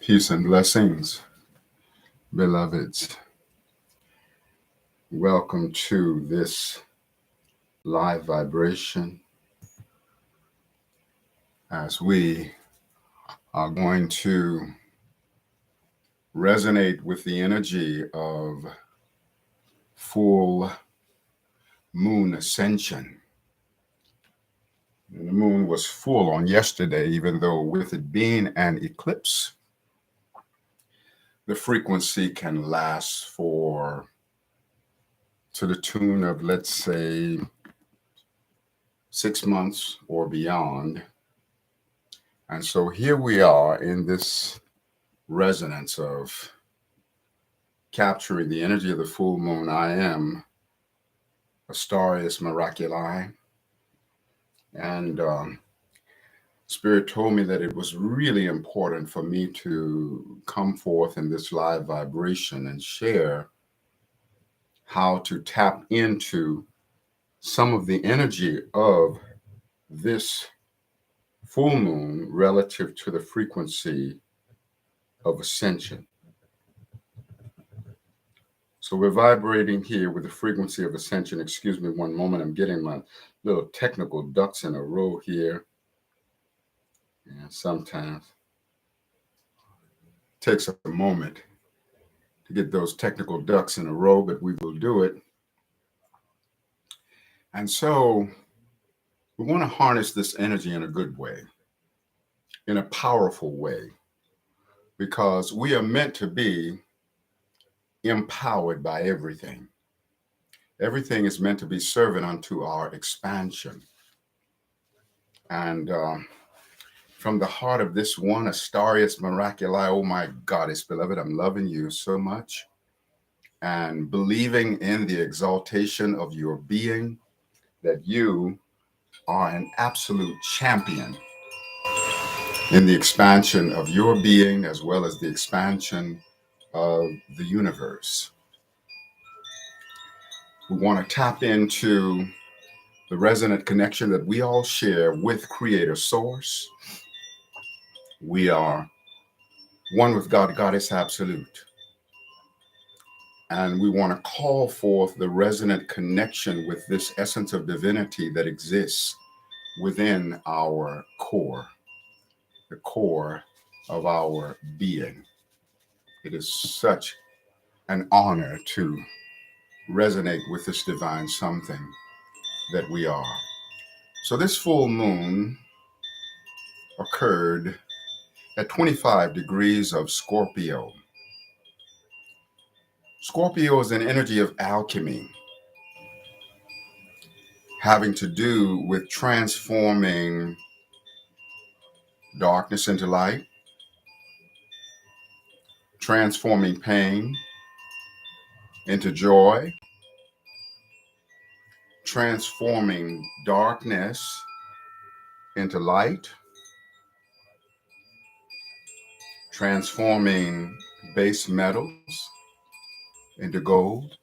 Peace and blessings, beloveds. Welcome to this live vibration as we are going to resonate with the energy of full moon ascension. And the moon was full on yesterday, even though with it being an eclipse, the frequency can last to the tune of, let's say, 6 months or beyond. And so here we are in this resonance of capturing the energy of the full moon. I am Astarius Miraculii. And Spirit told me that it was really important for me to come forth in this live vibration and share how to tap into some of the energy of this full moon relative to the frequency of ascension. So we're vibrating here with the frequency of ascension. Excuse me one moment. I'm getting my little technical ducks in a row here. And sometimes it takes a moment to get those technical ducks in a row, but we will do it. And so we want to harness this energy in a good way, in a powerful way, because we are meant to be empowered by everything. Everything is meant to be servant unto our expansion. And from the heart of this one, Astarius Miraculii, oh my goddess, beloved, I'm loving you so much. And believing in the exaltation of your being, that you are an absolute champion in the expansion of your being as well as the expansion of the universe. We want to tap into the resonant connection that we all share with Creator Source. We are one with God, Goddess Absolute. And we want to call forth the resonant connection with this essence of divinity that exists within our core, the core of our being. It is such an honor to resonate with this divine something that we are. So this full moon occurred at 25 degrees of Scorpio. Scorpio is an energy of alchemy, having to do with transforming darkness into light, transforming pain into joy, transforming darkness into light, transforming base metals into gold.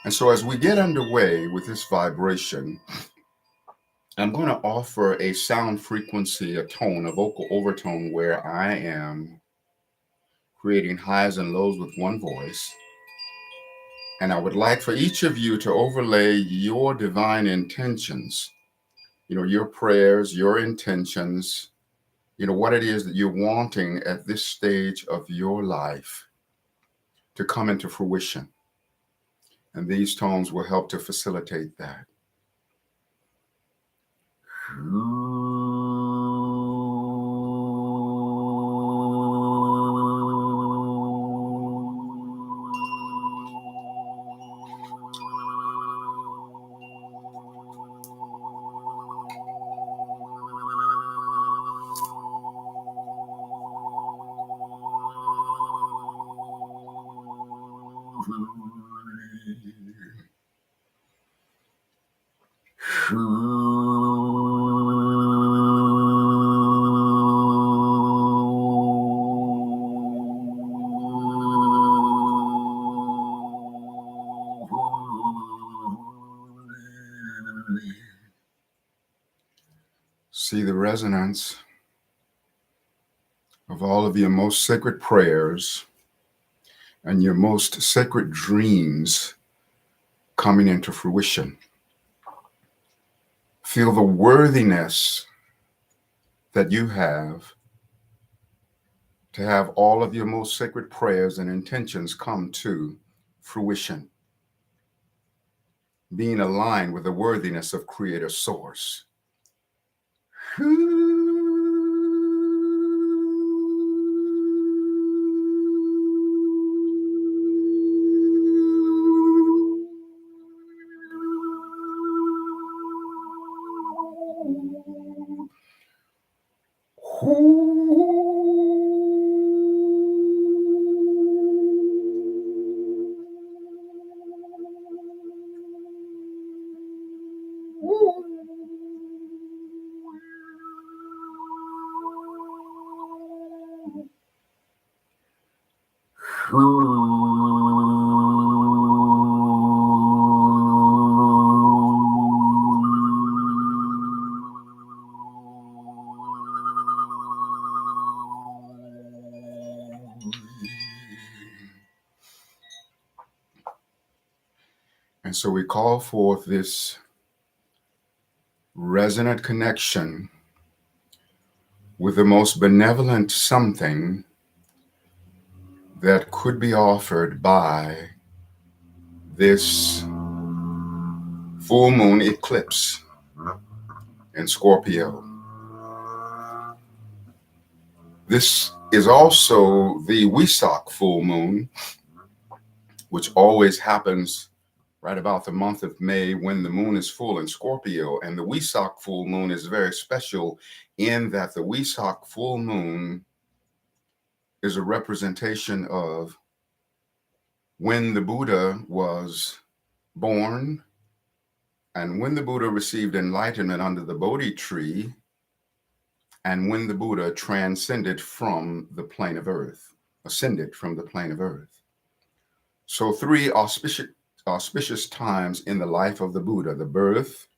And so as we get underway with this vibration, I'm going to offer a sound frequency, a tone, a vocal overtone where I am creating highs and lows with one voice. And I would like for each of you to overlay your divine intentions, your prayers, your intentions, what it is that you're wanting at this stage of your life to come into fruition. And these tones will help to facilitate that. See the resonance of all of your most sacred prayers and your most sacred dreams coming into fruition. Feel the worthiness that you have to have all of your most sacred prayers and intentions come to fruition, being aligned with the worthiness of Creator Source. And so we call forth this resonant connection with the most benevolent something that could be offered by this full moon eclipse in Scorpio. This is also the Wesak full moon, which always happens right about the month of May when the moon is full in Scorpio. And the Wesak full moon is very special in that the Wesak full moon is a representation of when the Buddha was born and when the Buddha received enlightenment under the Bodhi tree and when the Buddha transcended from the plane of earth, ascended from the plane of earth. So 3 auspicious times in the life of the Buddha: the birth,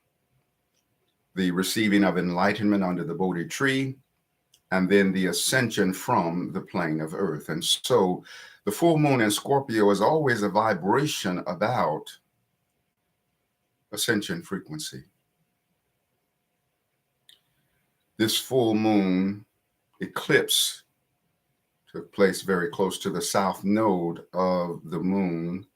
the receiving of enlightenment under the Bodhi tree, and then the ascension from the plane of earth. And so the full moon in Scorpio is always a vibration about ascension frequency. This full moon eclipse took place very close to the south node of the moon.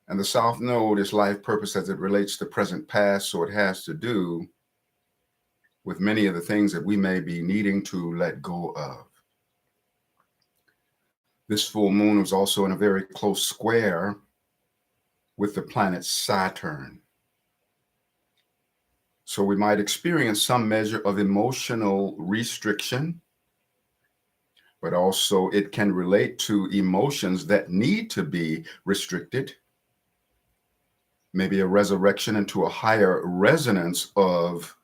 And the south node is life purpose as it relates to present past, so it has to do with many of the things that we may be needing to let go of. This full moon was also in a very close square with the planet Saturn. So we might experience some measure of emotional restriction, but also it can relate to emotions that need to be restricted. Maybe a resurrection into a higher resonance of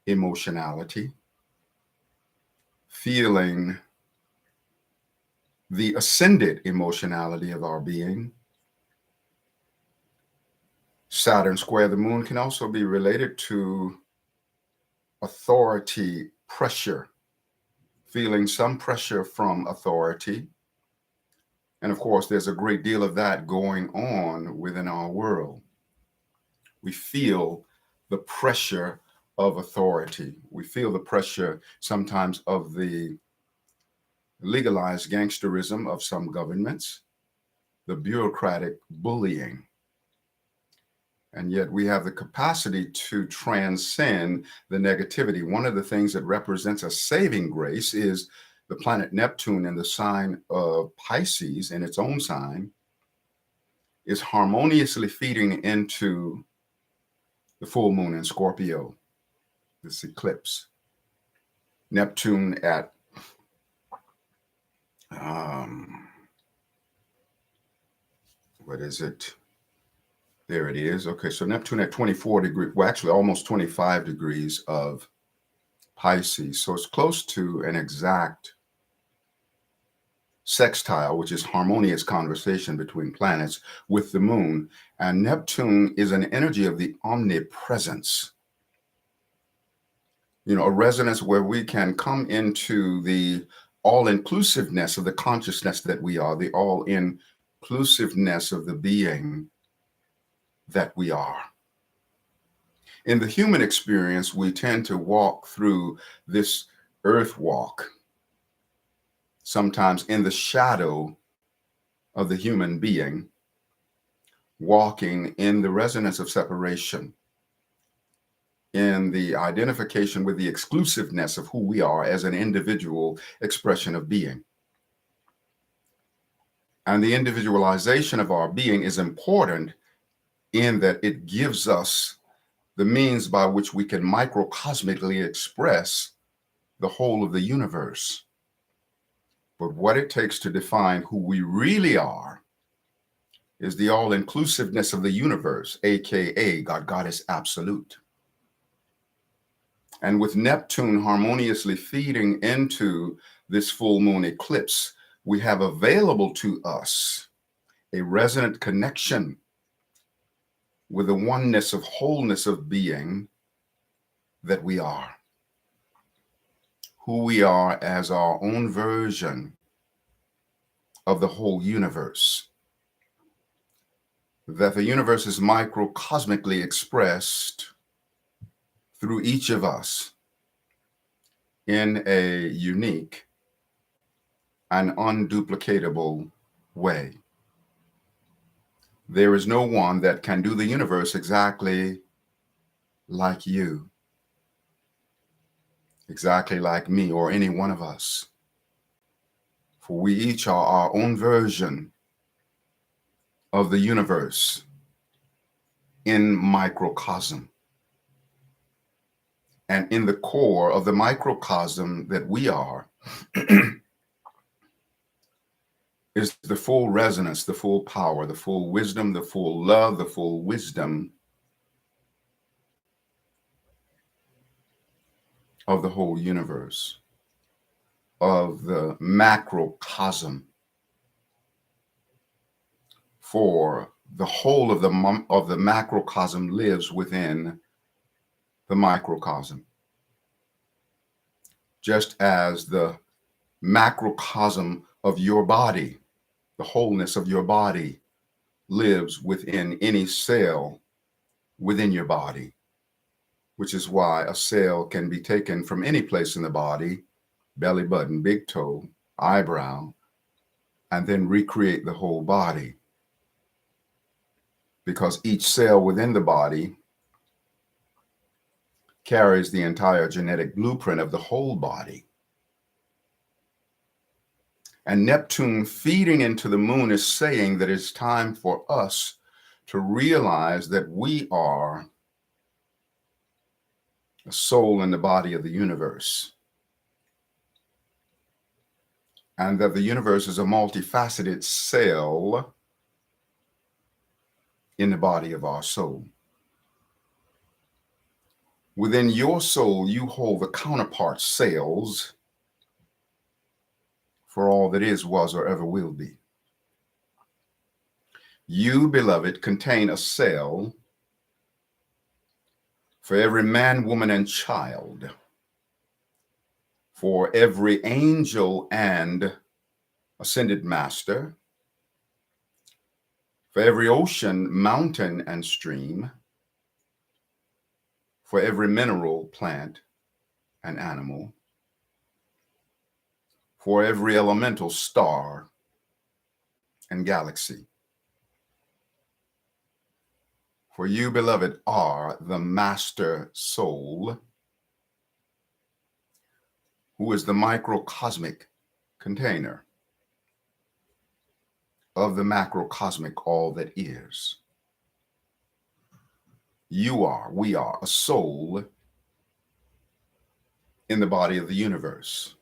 emotionality, feeling the ascended emotionality of our being. Saturn square the moon can also be related to authority pressure, feeling some pressure from authority. And of course, there's a great deal of that going on within our world. We feel the pressure of authority. We feel the pressure sometimes of the legalized gangsterism of some governments, the bureaucratic bullying. And yet we have the capacity to transcend the negativity. One of the things that represents a saving grace is the planet Neptune in the sign of Pisces, in its own sign, is harmoniously feeding into the full moon in Scorpio, this eclipse. Neptune at what is it? There it is. Okay, so Neptune at 24 degrees, well, actually almost 25 degrees of Pisces. So it's close to an exact sextile, which is harmonious conversation between planets with the moon. And Neptune is an energy of the omnipresence. You know, a resonance where we can come into the all-inclusiveness of the consciousness that we are, the all-inclusiveness of the being that we are. In the human experience, we tend to walk through this earth walk, sometimes in the shadow of the human being, walking in the resonance of separation, in the identification with the exclusiveness of who we are as an individual expression of being. And the individualization of our being is important in that it gives us the means by which we can microcosmically express the whole of the universe. But what it takes to define who we really are is the all-inclusiveness of the universe, aka God, Goddess Absolute. And with Neptune harmoniously feeding into this full moon eclipse, we have available to us a resonant connection with the oneness of wholeness of being that we are. Who we are as our own version of the whole universe. That the universe is microcosmically expressed through each of us in a unique and unduplicatable way. There is no one that can do the universe exactly like you, exactly like me or any one of us. For we each are our own version of the universe in microcosm. And in the core of the microcosm that we are is the full resonance, the full power, the full wisdom, the full love, the full wisdom of the whole universe, of the macrocosm. For the whole of the macrocosm lives within the microcosm. Just as the macrocosm of your body, the wholeness of your body, lives within any cell within your body, which is why a cell can be taken from any place in the body, belly button, big toe, eyebrow, and then recreate the whole body. Because each cell within the body carries the entire genetic blueprint of the whole body. And Neptune feeding into the moon is saying that it's time for us to realize that we are a soul in the body of the universe. And that the universe is a multifaceted cell in the body of our soul. Within your soul, you hold the counterpart cells for all that is, was, or ever will be. You, beloved, contain a cell for every man, woman, and child, for every angel and ascended master, for every ocean, mountain, and stream, for every mineral, plant, and animal, for every elemental star and galaxy. For you, beloved, are the master soul, who is the microcosmic container of the macrocosmic all that is. We are a soul in the body of the universe.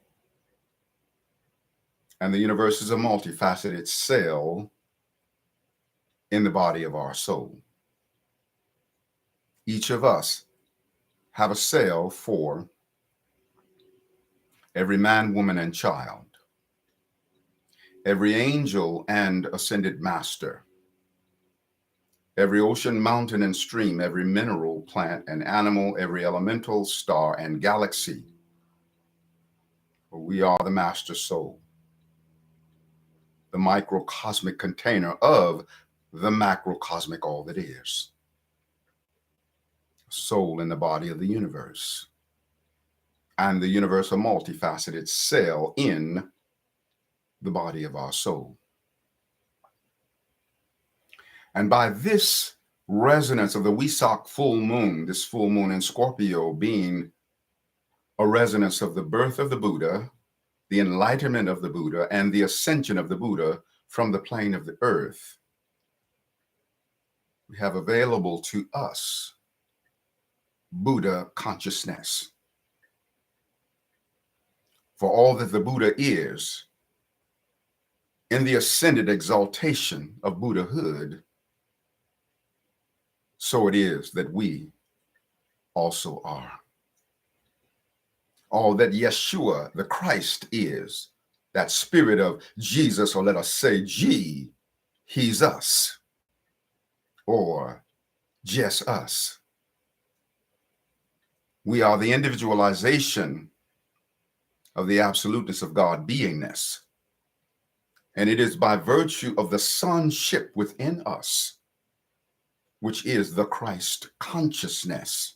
And the universe is a multifaceted cell in the body of our soul. Each of us have a cell for every man, woman, and child, every angel and ascended master, every ocean, mountain, and stream, every mineral, plant, and animal, every elemental, star, and galaxy, We are the master soul, the microcosmic container of the macrocosmic all that is. Soul in the body of the universe. And the universe, a multifaceted cell in the body of our soul. And by this resonance of the Wesak full moon, this full moon in Scorpio being a resonance of the birth of the Buddha, the enlightenment of the Buddha, and the ascension of the Buddha from the plane of the earth, we have available to us Buddha consciousness. For all that the Buddha is, in the ascended exaltation of Buddhahood, so it is that we also are. All that Yeshua, the Christ, is, that spirit of Jesus, or let us say G, he's us, or just us. We are the individualization of the absoluteness of God beingness. And it is by virtue of the sonship within us, which is the Christ consciousness,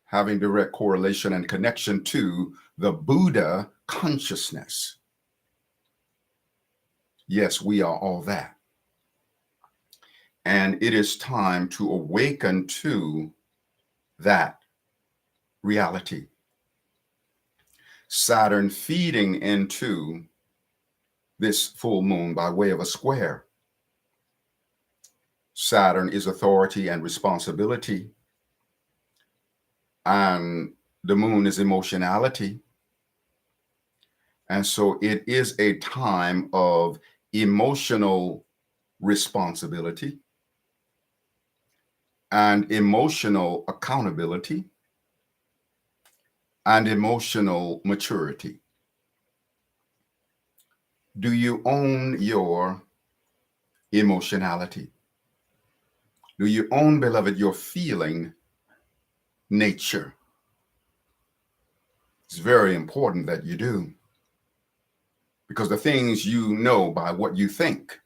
having direct correlation and connection to the Buddha consciousness. Yes, we are all that. And it is time to awaken to that reality. Saturn feeding into this full moon by way of a square. Saturn is authority and responsibility, and the moon is emotionality. And so it is a time of emotional responsibility and emotional accountability and emotional maturity. Do you own your emotionality? Do you own, beloved, your feeling nature? It's very important that you do, because the things you know by what you think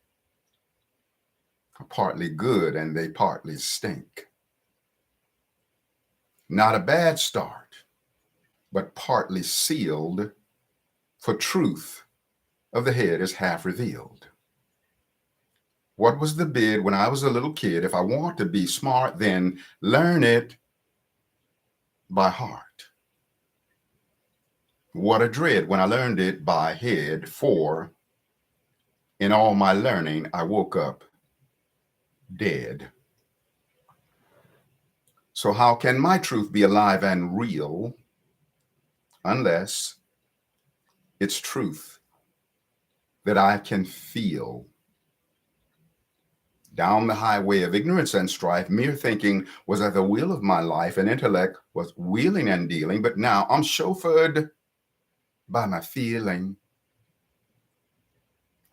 are partly good and they partly stink. Not a bad start, but partly sealed, for truth of the head is half revealed. What was the bid when I was a little kid? If I want to be smart, then learn it by heart. What a dread when I learned it by head, for in all my learning I woke up dead. So how can my truth be alive and real unless it's truth that I can feel? Down the highway of ignorance and strife, mere thinking was at the wheel of my life, and intellect was wheeling and dealing, but now I'm chauffeured by my feeling.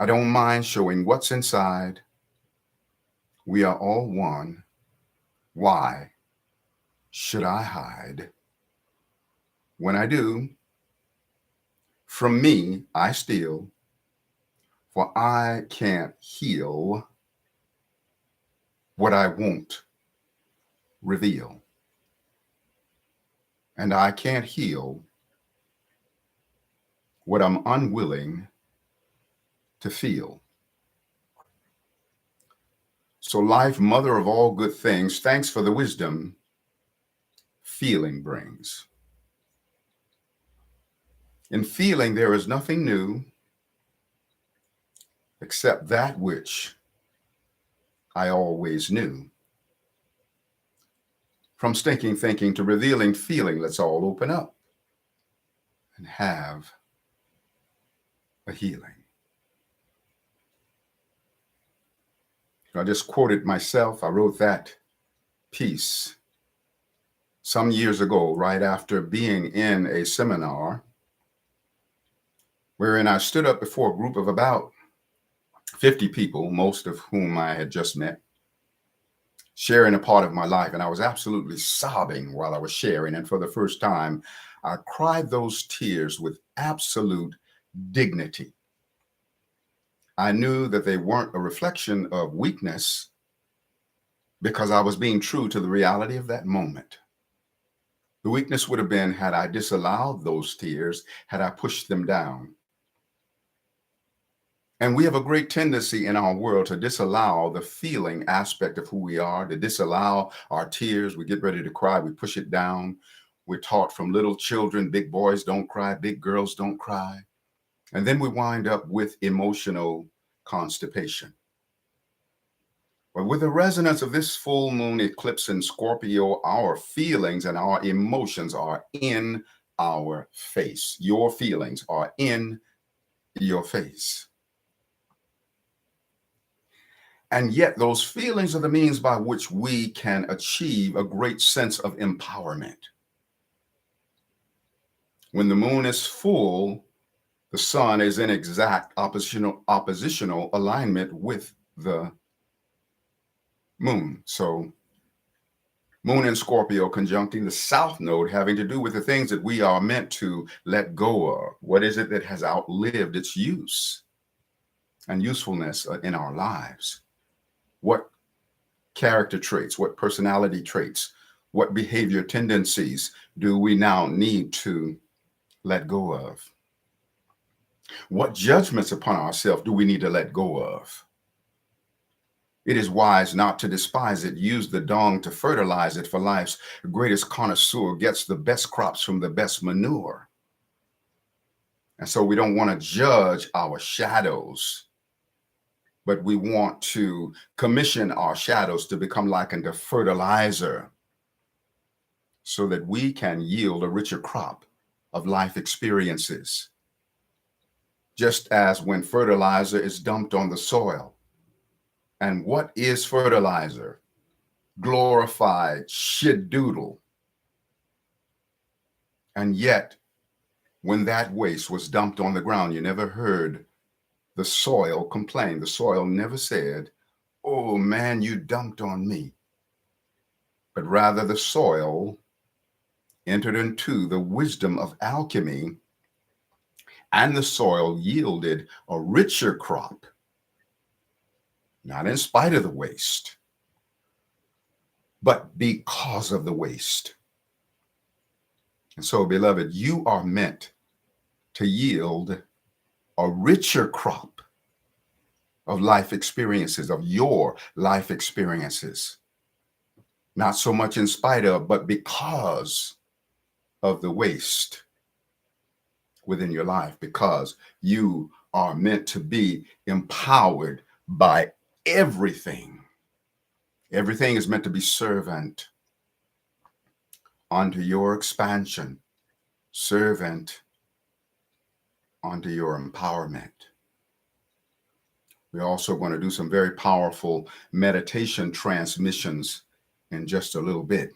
I don't mind showing what's inside. We are all one. Why should I hide? When I do, from me I steal, for I can't heal what I won't reveal. And I can't heal what I'm unwilling to feel. So life, mother of all good things, thanks for the wisdom feeling brings. In feeling, there is nothing new except that which I always knew. From stinking thinking to revealing feeling, let's all open up and have a healing. I just quoted myself. I wrote that piece some years ago, right after being in a seminar wherein I stood up before a group of about 50 people, most of whom I had just met, sharing a part of my life. And I was absolutely sobbing while I was sharing. And for the first time, I cried those tears with absolute dignity. I knew that they weren't a reflection of weakness because I was being true to the reality of that moment. The weakness would have been had I disallowed those tears, had I pushed them down. And we have a great tendency in our world to disallow the feeling aspect of who we are, to disallow our tears. We get ready to cry, we push it down. We're taught from little children, big boys don't cry, big girls don't cry. And then we wind up with emotional constipation. But with the resonance of this full moon eclipse in Scorpio, our feelings and our emotions are in our face. Your feelings are in your face. And yet those feelings are the means by which we can achieve a great sense of empowerment. When the moon is full, the sun is in exact oppositional alignment with the moon. So moon in Scorpio conjuncting the south node, having to do with the things that we are meant to let go of. What is it that has outlived its use and usefulness in our lives? What character traits, what personality traits, what behavior tendencies do we now need to let go of? What judgments upon ourselves do we need to let go of? It is wise not to despise it. Use the dung to fertilize it, for life's greatest connoisseur gets the best crops from the best manure. And so we don't want to judge our shadows, but we want to commission our shadows to become likened to fertilizer so that we can yield a richer crop of life experiences. Just as when fertilizer is dumped on the soil. And what is fertilizer? Glorified shit-doodle. And yet, when that waste was dumped on the ground, you never heard the soil complain. The soil never said, "Oh man, you dumped on me." But rather the soil entered into the wisdom of alchemy, and the soil yielded a richer crop, not in spite of the waste, but because of the waste. And so, beloved, you are meant to yield a richer crop of life experiences, of your life experiences. Not so much in spite of, but because of the waste within your life, because you are meant to be empowered by everything. Everything is meant to be servant unto your expansion, servant unto your empowerment. We're also going to do some very powerful meditation transmissions in just a little bit.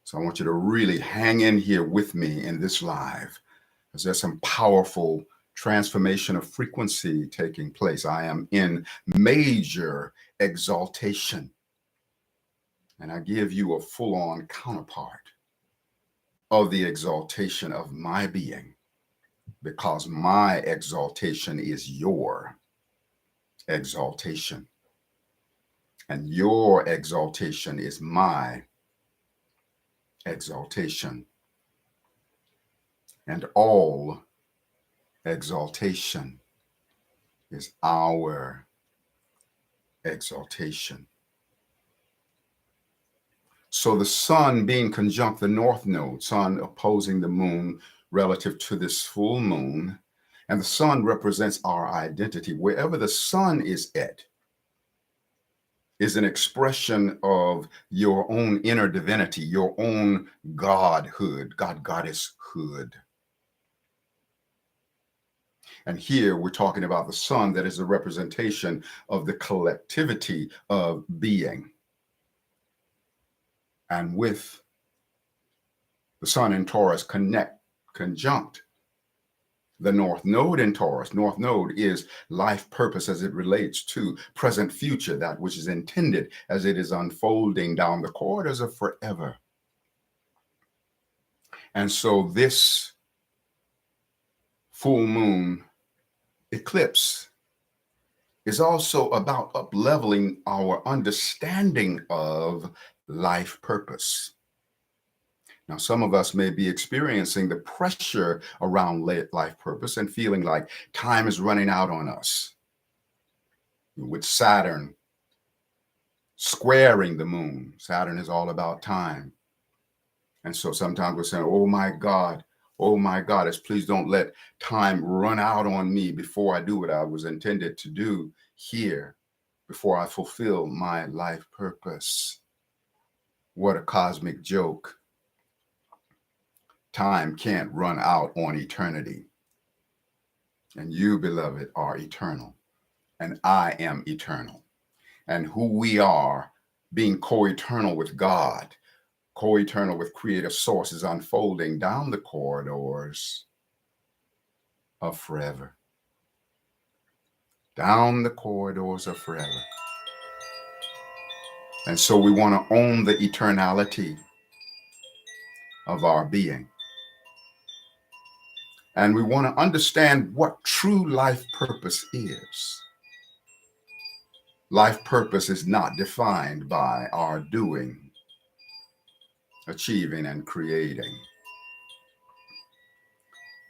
So I want you to really hang in here with me in this live, because there's some powerful transformation of frequency taking place. I am in major exaltation, and I give you a full-on counterpart of the exaltation of my being, because my exaltation is your exaltation, and your exaltation is my exaltation, and all exaltation is our exaltation. So the sun being conjunct the north node, sun opposing the moon relative to this full moon, and the sun represents our identity. Wherever the sun is at is an expression of your own inner divinity, your own godhood, goddesshood. And here we're talking about the sun that is a representation of the collectivity of being. And with the sun in Taurus conjunct the north node in Taurus. North node is life purpose as it relates to present future, that which is intended as it is unfolding down the corridors of forever. And so this full moon eclipse is also about up-leveling our understanding of life purpose. Now, some of us may be experiencing the pressure around life purpose and feeling like time is running out on us. With Saturn squaring the moon, Saturn is all about time. And so sometimes we're saying, oh my God, please don't let time run out on me before I do what I was intended to do here, before I fulfill my life purpose. What a cosmic joke. Time can't run out on eternity. And you, beloved, are eternal. And I am eternal. And who we are, being co-eternal with God, co-eternal with creative sources, unfolding down the corridors of forever. Down the corridors of forever. And so we want to own the eternality of our being. And we want to understand what true life purpose is. Life purpose is not defined by our doing, achieving, and creating.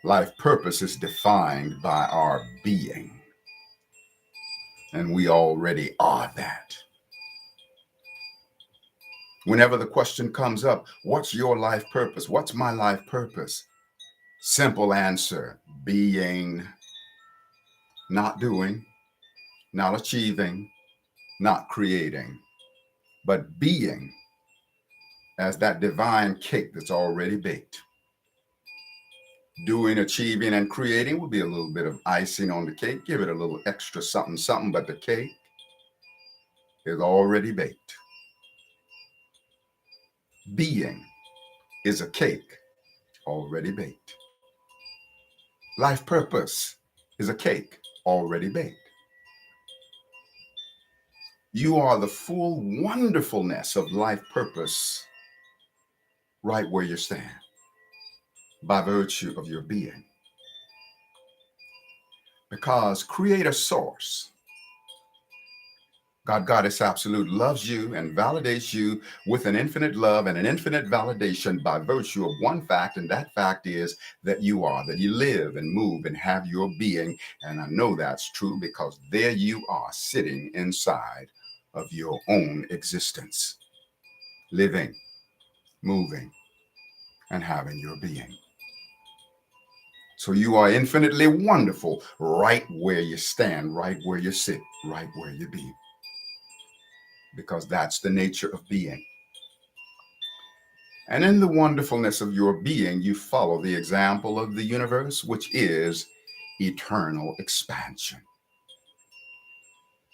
Life purpose is defined by our being. And we already are that. Whenever the question comes up, what's your life purpose? What's my life purpose? Simple answer, being, not doing, not achieving, not creating, but being as that divine cake that's already baked. Doing, achieving, and creating will be a little bit of icing on the cake. Give it a little extra something, something, but the cake is already baked. Being is a cake already baked. Life purpose is a cake already baked. You are the full wonderfulness of life purpose right where you stand by virtue of your being. Because Creator Source, God, Goddess Absolute, loves you and validates you with an infinite love and an infinite validation by virtue of one fact, and that fact is that you are, that you live and move and have your being. And I know that's true because there you are sitting inside of your own existence, living, moving, and having your being. So you are infinitely wonderful right where you stand, right where you sit, right where you be. Because that's the nature of being. And in the wonderfulness of your being, you follow the example of the universe, which is eternal expansion.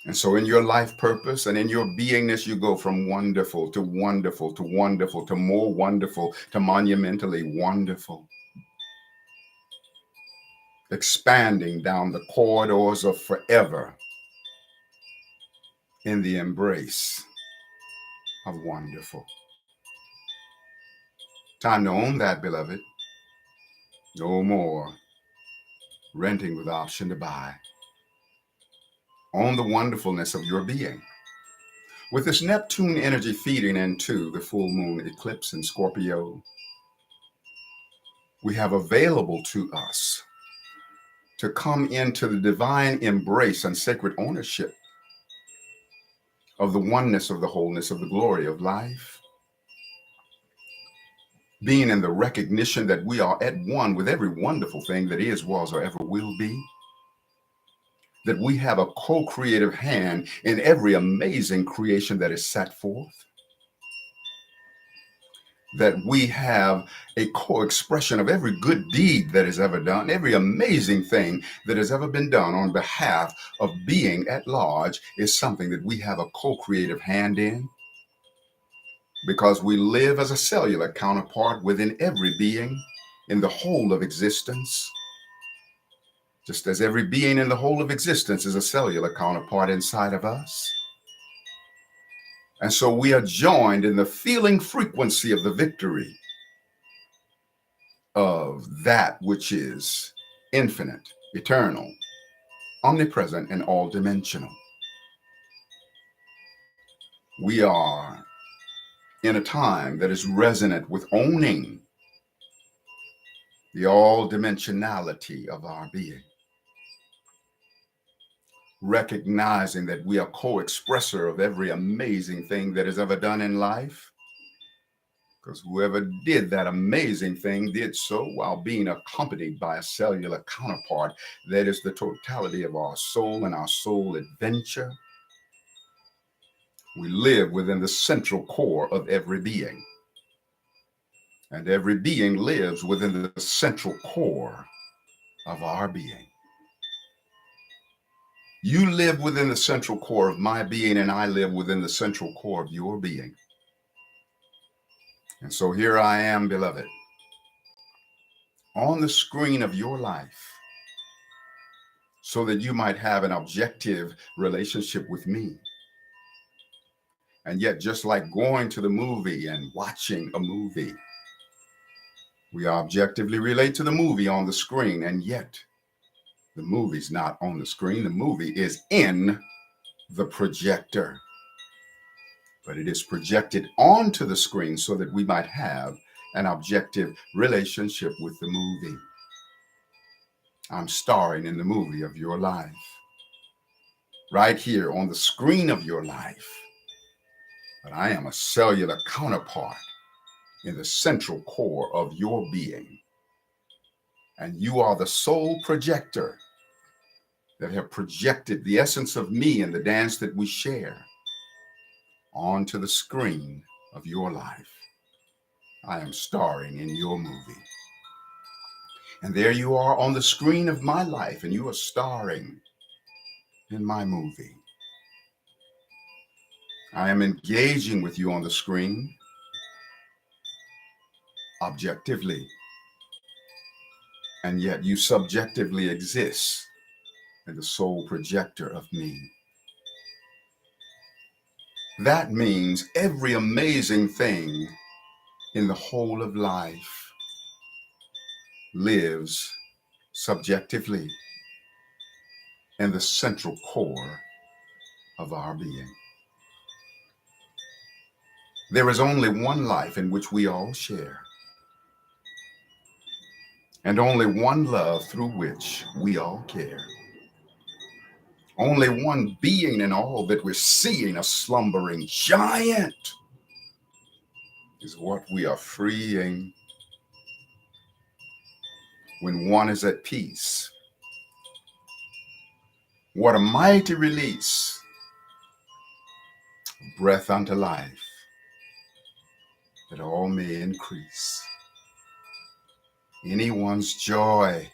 And so in your life purpose and in your beingness, you go from wonderful to wonderful to wonderful to more wonderful to monumentally wonderful. Expanding down the corridors of forever in the embrace of wonderful. Time to own that, beloved. No more renting with option to buy. Own the wonderfulness of your being. With this Neptune energy feeding into the full moon eclipse in Scorpio, we have available to us to come into the divine embrace and sacred ownership of the oneness of the wholeness of the glory of life. Being in the recognition that we are at one with every wonderful thing that is, was, or ever will be. That we have a co-creative hand in every amazing creation that is set forth. That we have a co-expression of every good deed that is ever done, every amazing thing that has ever been done on behalf of being at large is something that we have a co-creative hand in. Because we live as a cellular counterpart within every being in the whole of existence. Just as every being in the whole of existence is a cellular counterpart inside of us. And so we are joined in the feeling frequency of the victory of that which is infinite, eternal, omnipresent, and all dimensional. We are in a time that is resonant with owning the all dimensionality of our being, recognizing that we are co-expressor of every amazing thing that is ever done in life, because whoever did that amazing thing did so while being accompanied by a cellular counterpart that is the totality of our soul and our soul adventure. We live within the central core of every being, and every being lives within the central core of our being. You live within the central core of my being, and I live within the central core of your being. And so here I am, beloved, on the screen of your life, so that you might have an objective relationship with me. And yet, just like going to the movie and watching a movie, we objectively relate to the movie on the screen, and yet the movie's not on the screen. The movie is in the projector, but it is projected onto the screen so that we might have an objective relationship with the movie. I'm starring in the movie of your life, right here on the screen of your life. But I am a cellular counterpart in the central core of your being. And you are the sole projector that have projected the essence of me and the dance that we share onto the screen of your life. I am starring in your movie. And there you are on the screen of my life, and you are starring in my movie. I am engaging with you on the screen objectively, and yet you subjectively exist in the sole projector of me. That means every amazing thing in the whole of life lives subjectively in the central core of our being. There is only one life in which we all share, and only one love through which we all care. Only one being in all that we're seeing, a slumbering giant, is what we are freeing when one is at peace. What a mighty release of breath unto life, that all may increase. Anyone's joy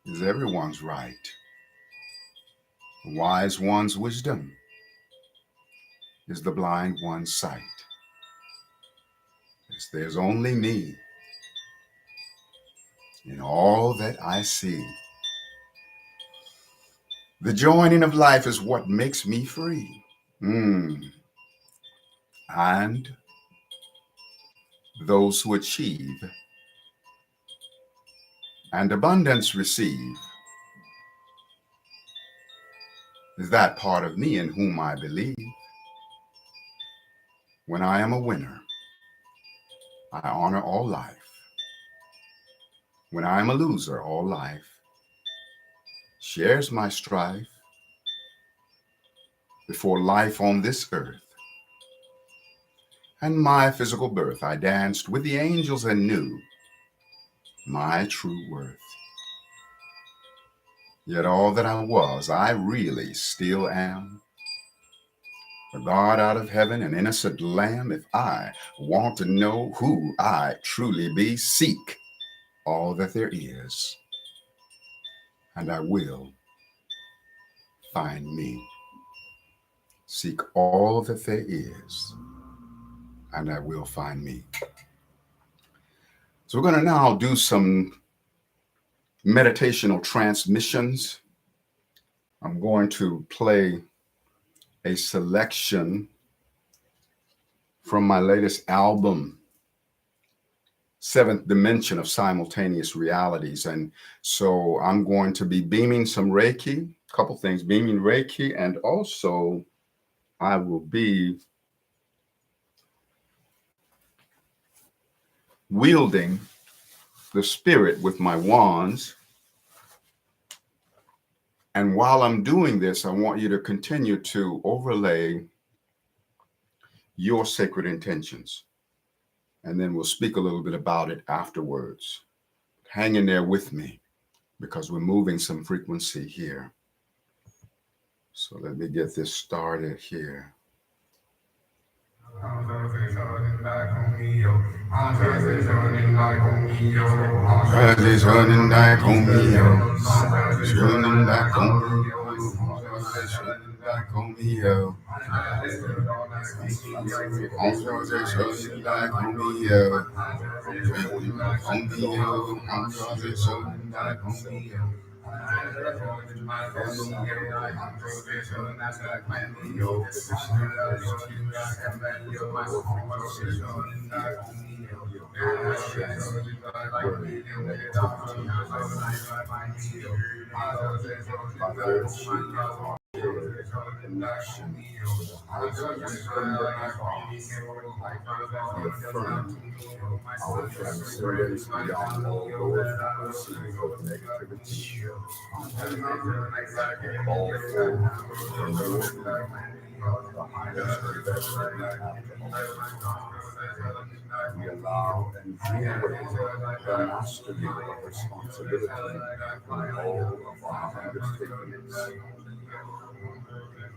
is everyone's right. The wise one's wisdom is the blind one's sight. As there's only me in all that I see. The joining of life is what makes me free. And those who achieve and abundance receive is that part of me in whom I believe. When I am a winner, I honor all life. When I am a loser, all life shares my strife. Before life on this earth and my physical birth, I danced with the angels and knew my true worth. Yet all that I was, I really still am. A God out of heaven, an innocent lamb. If I want to know who I truly be, seek all that there is, and I will find me. Seek all that there is, and I will find me. So we're going to now do some meditational transmissions. I'm going to play a selection from my latest album, seventh dimension of simultaneous realities. And so I'm going to be beaming some Reiki, a couple things, beaming Reiki, and also I will be wielding the spirit with my wands. And while I'm doing this, I want you to continue to overlay your sacred intentions. And then we'll speak a little bit about it afterwards. Hang in there with me because we're moving some frequency here. So let me get this started here. Running back on me, yo. Running back on me, yo. Running back on me, yo. Running back on me, yo. Running back on me, yo. Our transcendence beyond all lower frequencies of negativity. All for the highest and best that we have to offer. We allow and dream away the mastery of responsibility in all of our undertakings.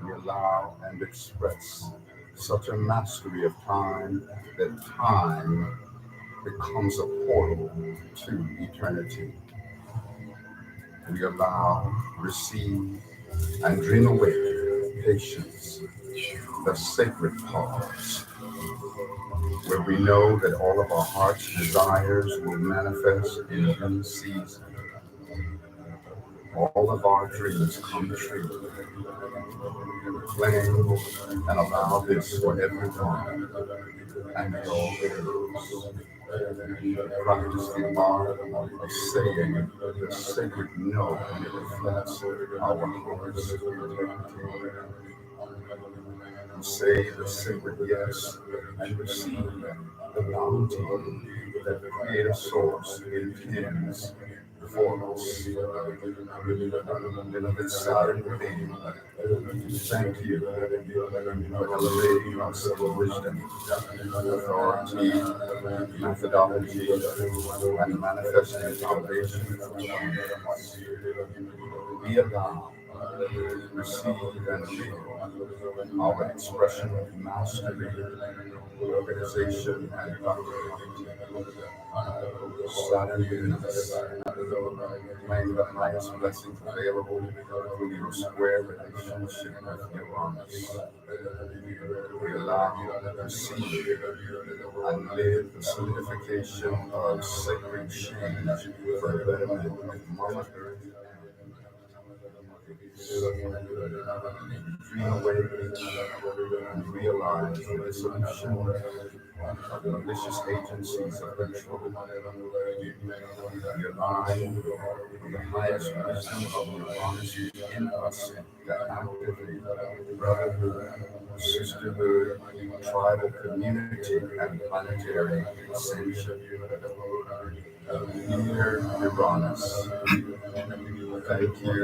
We allow and express such a mastery of time that time becomes a portal to eternity. We allow, receive, and dream awake patience, the sacred pause, where we know that all of our heart's desires will manifest in due season. All of our dreams come true. Claim and allow this for everyone and all those. Practice the art of saying the sacred no when it reflects our heart's integrity. Say the sacred yes and receive the bounty that the Creator Source intends for us. Beloved Saturn Redeemer, thank you for elevating us in wisdom, authority, methodology, and manifesting salvation for us. We allow, receive, and live our expression of mastery, organization, and productivity. Saturn Venus, claim the highest blessings available through your square relationship with Uranus. We allow you to receive and live the solidification of sacred change for the betterment of Mama Earth. Dream away and realize the dissolution of the malicious agencies of control. We align with the highest wisdom of Uranus in us to activate brotherhood, sisterhood, tribal community, and planetary ascension. Dear Uranus, thank you.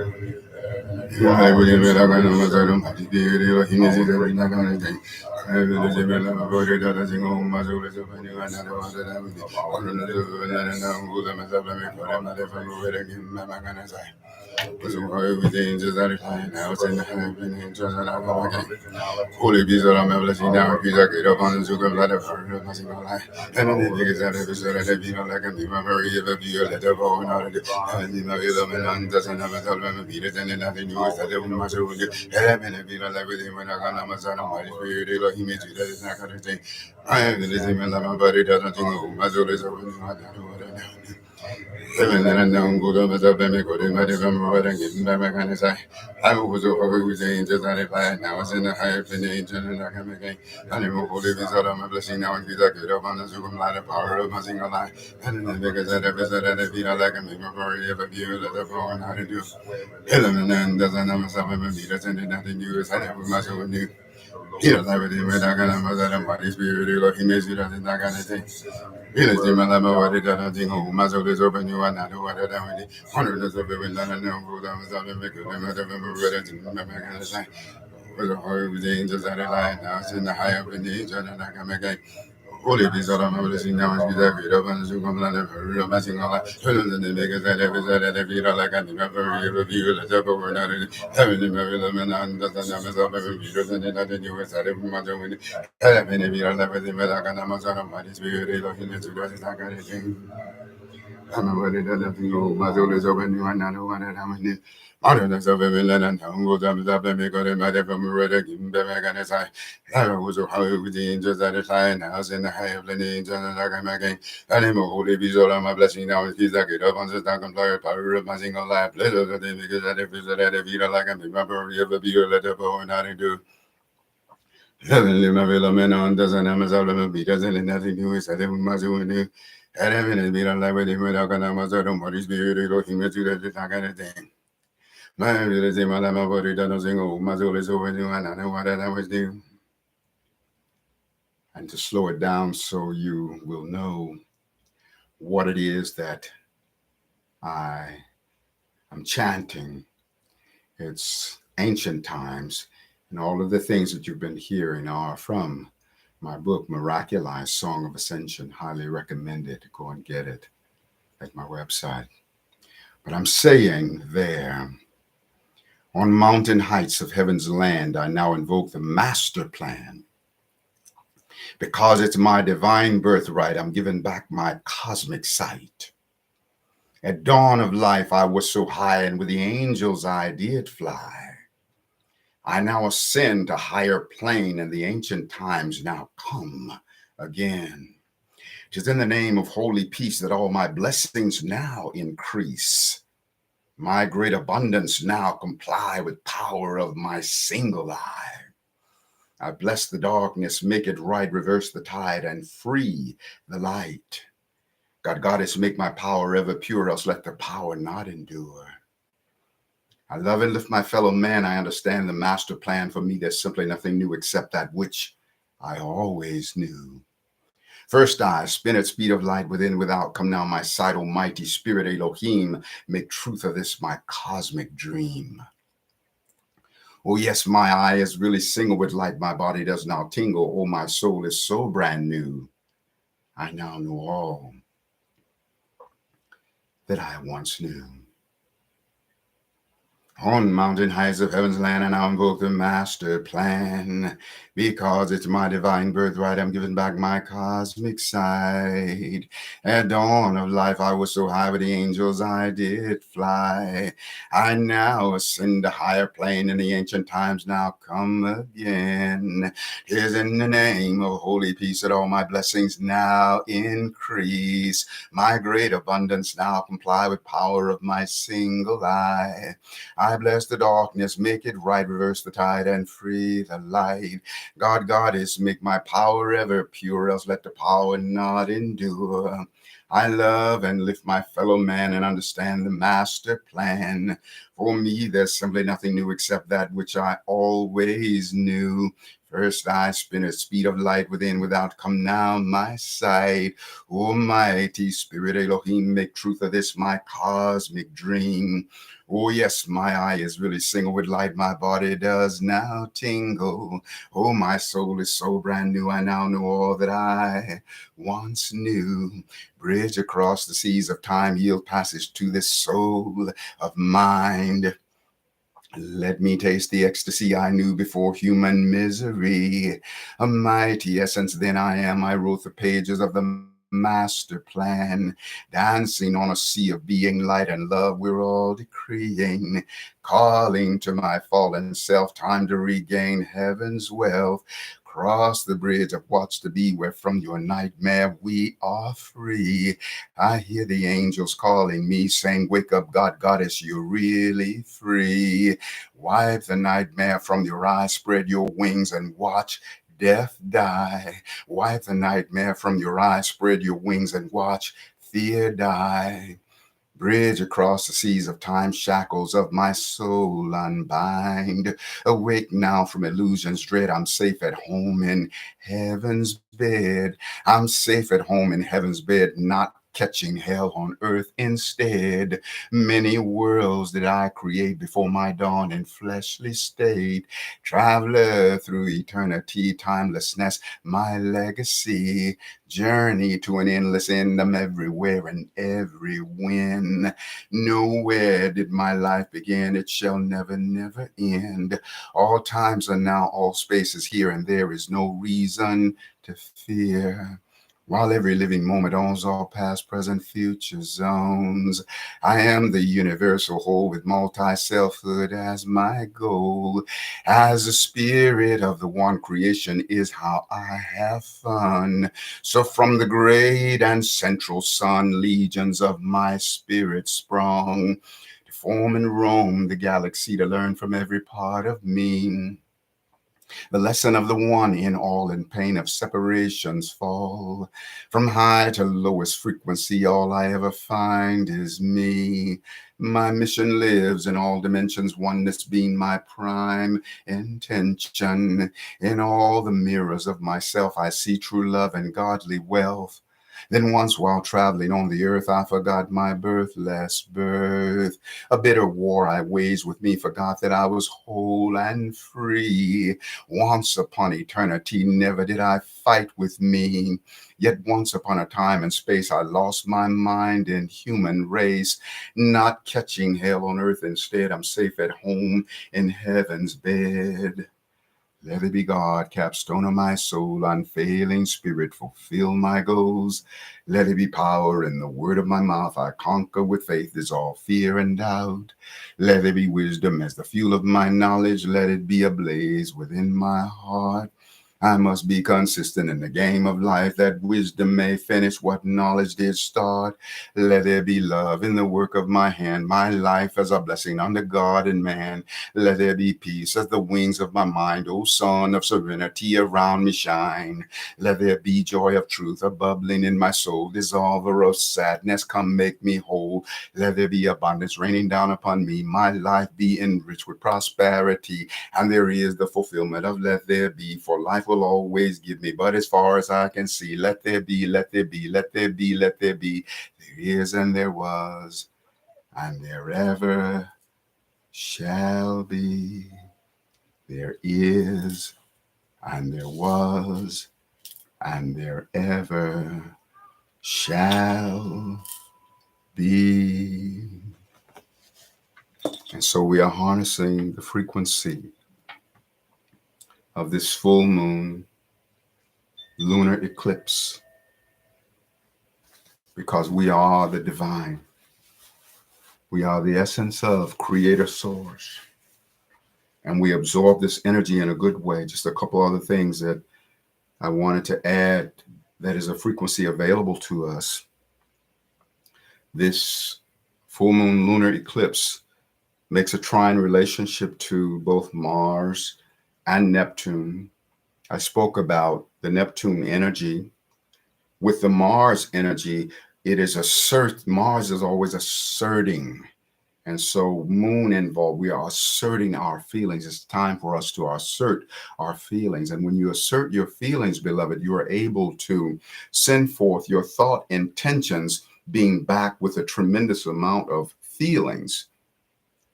Holy peace of my blessing now, peace I get upon the sugar blood of her, nothing of life. And then the niggas out of the soda, they be like a memory of a view, let the bone out of the and in my rhythm and on doesn't have a tell them beat it and nothing new is that they will muscle with you. And I'm in a bit like with him when I got my son, my spirit, he made you that is not going to think. I am the living and my body doesn't think, oh, my soul is open. Heaven and unknown, good of us up and make good in my development and getting back my kind of side. I was over with the angels that I applied. Now it's in the higher plane, angel, and I come again. I never will live inside of my blessing now and be that good up on the super light of power of my single life. And then because I never said that if you don't like me, my very ever view that the power and how to do. Heaven and doesn't know myself and me, that's nothing new. I never much of a new. He doesn't have anything with that kind of mother and body spirit, he makes you that kind of thing. He is the man what it does, who must always open you and not what it does. Hundreds of women that I know who does not make it, and I remember ready to remember kind of thing. With the horror with the angels that I lie now, it's in the high up in the angel, and I can make a holy piece of my blessing now, and be that up and so come and her matching all that. And the makers that every said that if you don't like, I think I'm very review the top over not having him every lemon and doesn't have myself every video, and then I didn't do it. I didn't matter when I have been if you don't have everything, but I can have my son of my spirit, looking into that, I got it. I'm a body that nothing go, my soul is open, you are not the one that I'm in it. Honor of every land and tongue goes up and make it matter from a red again, back on his eye. I was so high with the angels that is high, and I was in the high of the angels, and I come again. And I'm a holy visual of my blessing now, and he's like it up on the stock and fire, power of my single life. Let us have because I have that if you don't like me, my body of a beer, let the bow and I do. Heavenly, my fellow men on doesn't have myself, be doesn't nothing to it, I have my doing. And heaven is be like with him without an Amazon, what is spirit, looking at you that is not kind of thing. My is in my body doesn't sing, oh, my soul is over you, and I know what I was doing. And to slow it down so you will know what it is that I am chanting. It's ancient times, and all of the things that you've been hearing are from my book, Miraculii, Song of Ascension. Highly recommended. Go and get it at my website. But I'm saying there, on mountain heights of heaven's land, I now invoke the master plan. Because it's my divine birthright, I'm giving back my cosmic sight. At dawn of life, I was so high, and with the angels I did fly. I now ascend to higher plane, and the ancient times now come again. 'Tis in the name of holy peace that all my blessings now increase. My great abundance now comply with power of my single eye. I bless the darkness, make it right, reverse the tide, and free the light. God, Goddess, make my power ever pure, else let the power not endure. I love and lift my fellow man. I understand the master plan for me. There's simply nothing new except that which I always knew. First I spin at speed of light, within, without, come now my sight, almighty spirit Elohim, make truth of this my cosmic dream. Oh yes, my eye is really single with light, my body does now tingle. Oh, my soul is so brand new. I now know all that I once knew. On mountain heights of heaven's land, and I invoke the master plan. Because it's my divine birthright, I'm giving back my cosmic sight. At dawn of life, I was so high with the angels I did fly. I now ascend to higher plane, and the ancient times now come again. 'Tis in the name of holy peace that all my blessings now increase. My great abundance now comply with power of my single eye. I bless the darkness, make it right, reverse the tide, and free the light. God, Goddess, make my power ever pure, else let the power not endure. I love and lift my fellow man and understand the master plan. For me, there's simply nothing new except that which I always knew. First I spin at speed of light, within, without, come now my sight. Almighty Spirit Elohim, make truth of this my cosmic dream. Oh yes, my eye is really single with light, my body does now tingle. Oh, my soul is so brand new, I now know all that I once knew. Bridge across the seas of time, yield passage to this soul of mind. Let me taste the ecstasy I knew before human misery. A mighty essence then I am. I wrote the pages of the master plan, dancing on a sea of being, light and love we're all decreeing, calling to my fallen self, time to regain heaven's wealth, Cross the bridge of what's to be, where from your nightmare we are free. I hear the angels calling me, saying, wake up, God, Goddess, you're really free. Wipe the nightmare from your eyes, spread your wings and watch death die. Wipe the nightmare from your eyes, spread your wings and watch fear die. Bridge across the seas of time, shackles of my soul unbind. Awake now from illusions dread, I'm safe at home in heaven's bed. I'm safe at home in heaven's bed, not catching hell on earth instead. Many worlds did I create before my dawn in fleshly state. Traveler through eternity, timelessness, my legacy. Journey to an endless end, I'm everywhere and every when. Nowhere did my life begin, it shall never, never end. All times are now, all space is here, and there is no reason to fear. While every living moment owns all past, present, future zones, I am the universal whole with multi-selfhood as my goal. As the spirit of the one, creation is how I have fun. So from the great and central sun, legions of my spirit sprung to form and roam the galaxy, to learn from every part of me the lesson of the one in all, in pain of separations fall. From high to lowest frequency, all I ever find is me. My mission lives in all dimensions, oneness being my prime intention. In all the mirrors of myself, I see true love and godly wealth. Then once while traveling on the earth, I forgot my birthless birth. A bitter war I waged with me, forgot that I was whole and free. Once upon eternity, never did I fight with me. Yet once upon a time and space, I lost my mind in human race. Not catching hell on earth, instead, I'm safe at home in heaven's bed. Let it be God, capstone of my soul, unfailing spirit, fulfill my goals. Let it be power in the word of my mouth, I conquer with faith, dissolve fear and doubt. Let it be wisdom as the fuel of my knowledge, let it be ablaze within my heart. I must be consistent in the game of life, that wisdom may finish what knowledge did start. Let there be love in the work of my hand, my life as a blessing unto God and man. Let there be peace as the wings of my mind, O sun of serenity around me shine. Let there be joy of truth, a bubbling in my soul, dissolver of sadness, come make me whole. Let there be abundance raining down upon me, my life be enriched with prosperity. And there is the fulfillment of let there be, for life will always give me, but as far as I can see, let there be, let there be, let there be, let there be. There is and there was, and there ever shall be. There is, and there was, and there ever shall be. And so we are harnessing the frequency of this full moon lunar eclipse, because we are the divine. We are the essence of creator source. And we absorb this energy in a good way. Just a couple other things that I wanted to add that is a frequency available to us. This full moon lunar eclipse makes a trine relationship to both Mars and Neptune. I spoke about the Neptune energy. With the Mars energy, Mars is always asserting. And so moon involved, we are asserting our feelings. It's time for us to assert our feelings. And when you assert your feelings, beloved, you are able to send forth your thought intentions being backed with a tremendous amount of feelings.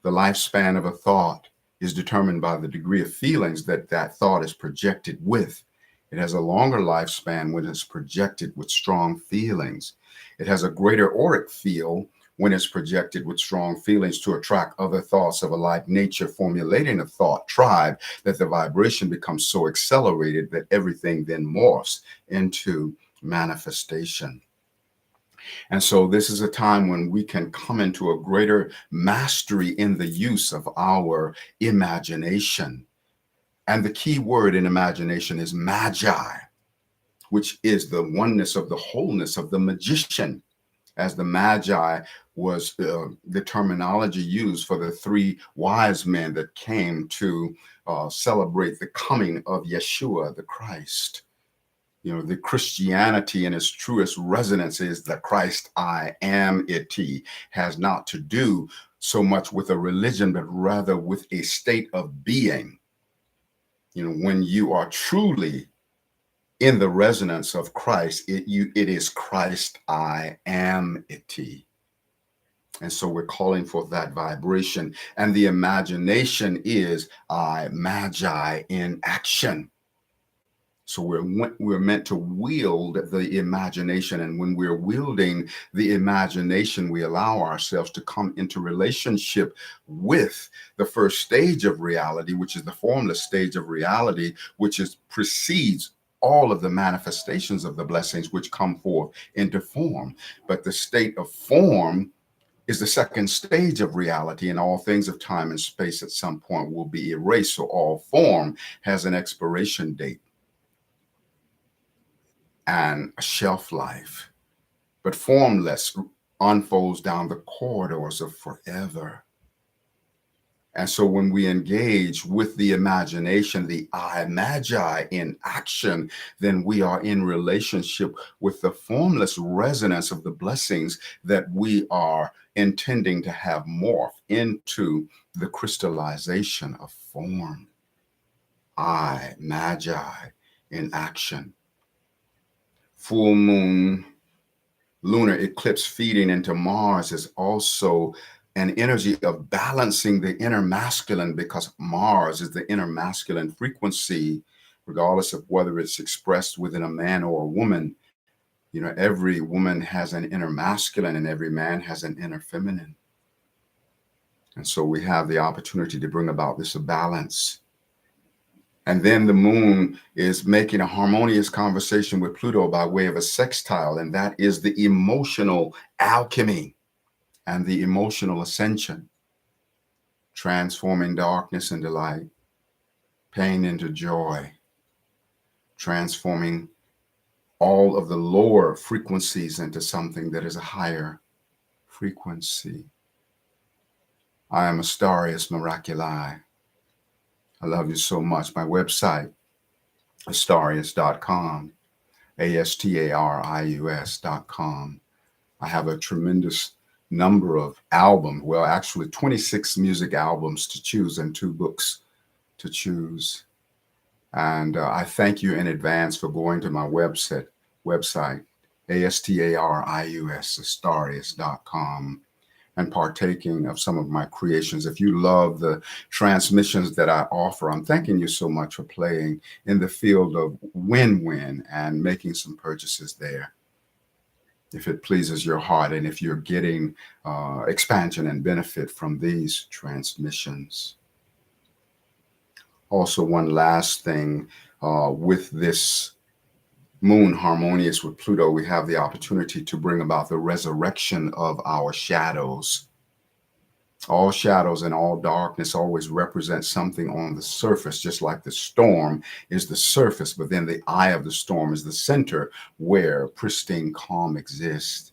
The lifespan of a thought is determined by the degree of feelings that that thought is projected with. It has a longer lifespan when it's projected with strong feelings. It has a greater auric field when it's projected with strong feelings to attract other thoughts of a like nature, formulating a thought tribe that the vibration becomes so accelerated that everything then morphs into manifestation. And so this is a time when we can come into a greater mastery in the use of our imagination. And the key word in imagination is magi, which is the oneness of the wholeness of the magician, as the magi was the terminology used for the three wise men that came to celebrate the coming of Yeshua, the Christ. You know, the Christianity in its truest resonance is the Christ I am it has not to do so much with a religion, but rather with a state of being. You know, when you are truly in the resonance of Christ, it is Christ I am it. And so we're calling for that vibration. And the imagination is I magi in action. So we're meant to wield the imagination. And when we're wielding the imagination, we allow ourselves to come into relationship with the first stage of reality, which is the formless stage of reality, which precedes all of the manifestations of the blessings which come forth into form. But the state of form is the second stage of reality, and all things of time and space at some point will be erased. So all form has an expiration date and a shelf life, but formless unfolds down the corridors of forever. And so when we engage with the imagination, the I magi in action, then we are in relationship with the formless resonance of the blessings that we are intending to have morph into the crystallization of form. I magi in action. Full moon, lunar eclipse feeding into Mars is also an energy of balancing the inner masculine, because Mars is the inner masculine frequency, regardless of whether it's expressed within a man or a woman. You know, every woman has an inner masculine and every man has an inner feminine. And so we have the opportunity to bring about this balance. And then the moon is making a harmonious conversation with Pluto by way of a sextile, and that is the emotional alchemy and the emotional ascension, transforming darkness into light, pain into joy, transforming all of the lower frequencies into something that is a higher frequency. I am Astarius Miraculii. I love you so much. My website, Astarius.com, Astarius.com. I have a tremendous number of albums, well, actually 26 music albums to choose and 2 books to choose. And I thank you in advance for going to my website, Astarius, Astarius.com, and partaking of some of my creations. If you love the transmissions that I offer, I'm thanking you so much for playing in the field of win-win and making some purchases there. If it pleases your heart and if you're getting expansion and benefit from these transmissions. Also, one last thing, with this moon harmonious with Pluto, we have the opportunity to bring about the resurrection of our shadows. All shadows and all darkness always represent something on the surface, just like the storm is the surface, but then the eye of the storm is the center where pristine calm exists.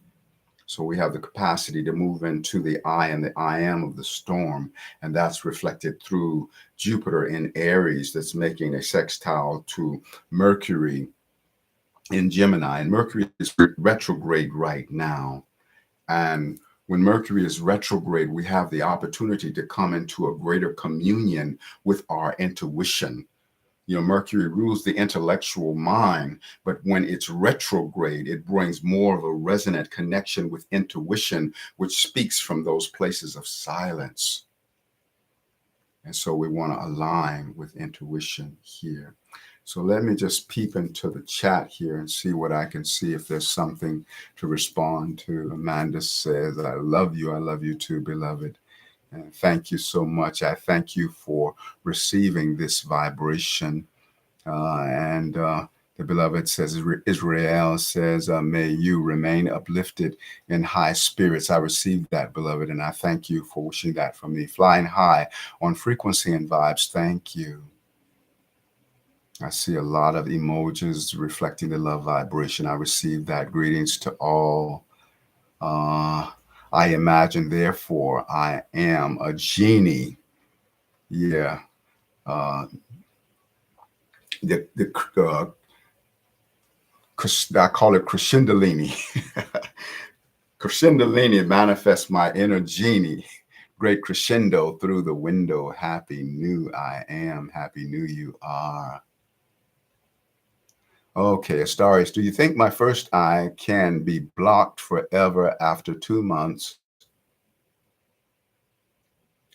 So we have the capacity to move into the I and the I am of the storm, and that's reflected through Jupiter in Aries that's making a sextile to Mercury in Gemini, and Mercury is retrograde right now. And when Mercury is retrograde, we have the opportunity to come into a greater communion with our intuition. You know, Mercury rules the intellectual mind, but when it's retrograde, it brings more of a resonant connection with intuition, which speaks from those places of silence. And so we want to align with intuition here. So let me just peep into the chat here and see what I can see, if there's something to respond to. Amanda says, I love you too, beloved. And thank you so much. I thank you for receiving this vibration. The beloved says, Israel says, may you remain uplifted in high spirits. I received that, beloved, and I thank you for wishing that for me. Flying high on frequency and vibes. Thank you. I see a lot of emojis reflecting the love vibration. I received that. Greetings to all. Uh, I imagine, therefore, I am a genie. Yeah. Uh, the I call it crescendolini. Crescendolini manifests my inner genie. Great crescendo through the window. Happy new I am. Happy new you are. Okay, Astarius, do you think my first eye can be blocked forever after 2 months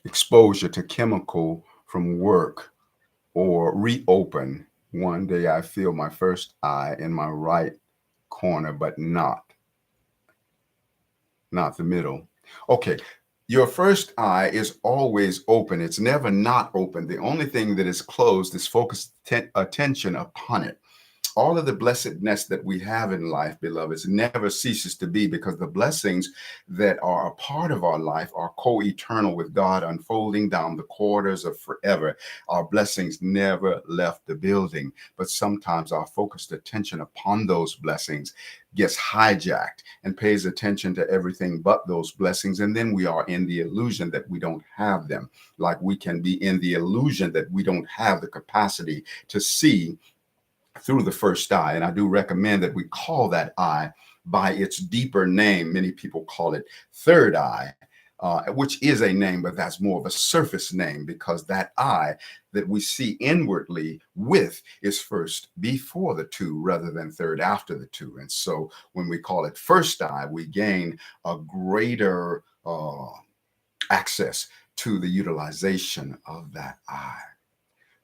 exposure to chemical from work or reopen? One day I feel my first eye in my right corner, but not the middle. Okay, your first eye is always open. It's never not open. The only thing that is closed is focused attention upon it. All of the blessedness that we have in life, beloveds, never ceases to be, because the blessings that are a part of our life are co-eternal with God, unfolding down the corridors of forever. Our blessings never left the building, but sometimes our focused attention upon those blessings gets hijacked and pays attention to everything but those blessings. And then we are in the illusion that we don't have them, like we can be in the illusion that we don't have the capacity to see through the first eye. And I do recommend that we call that eye by its deeper name. Many people call it third eye, which is a name, but that's more of a surface name, because that eye that we see inwardly with is first before the two rather than third after the two. And so when we call it first eye, we gain a greater access to the utilization of that eye.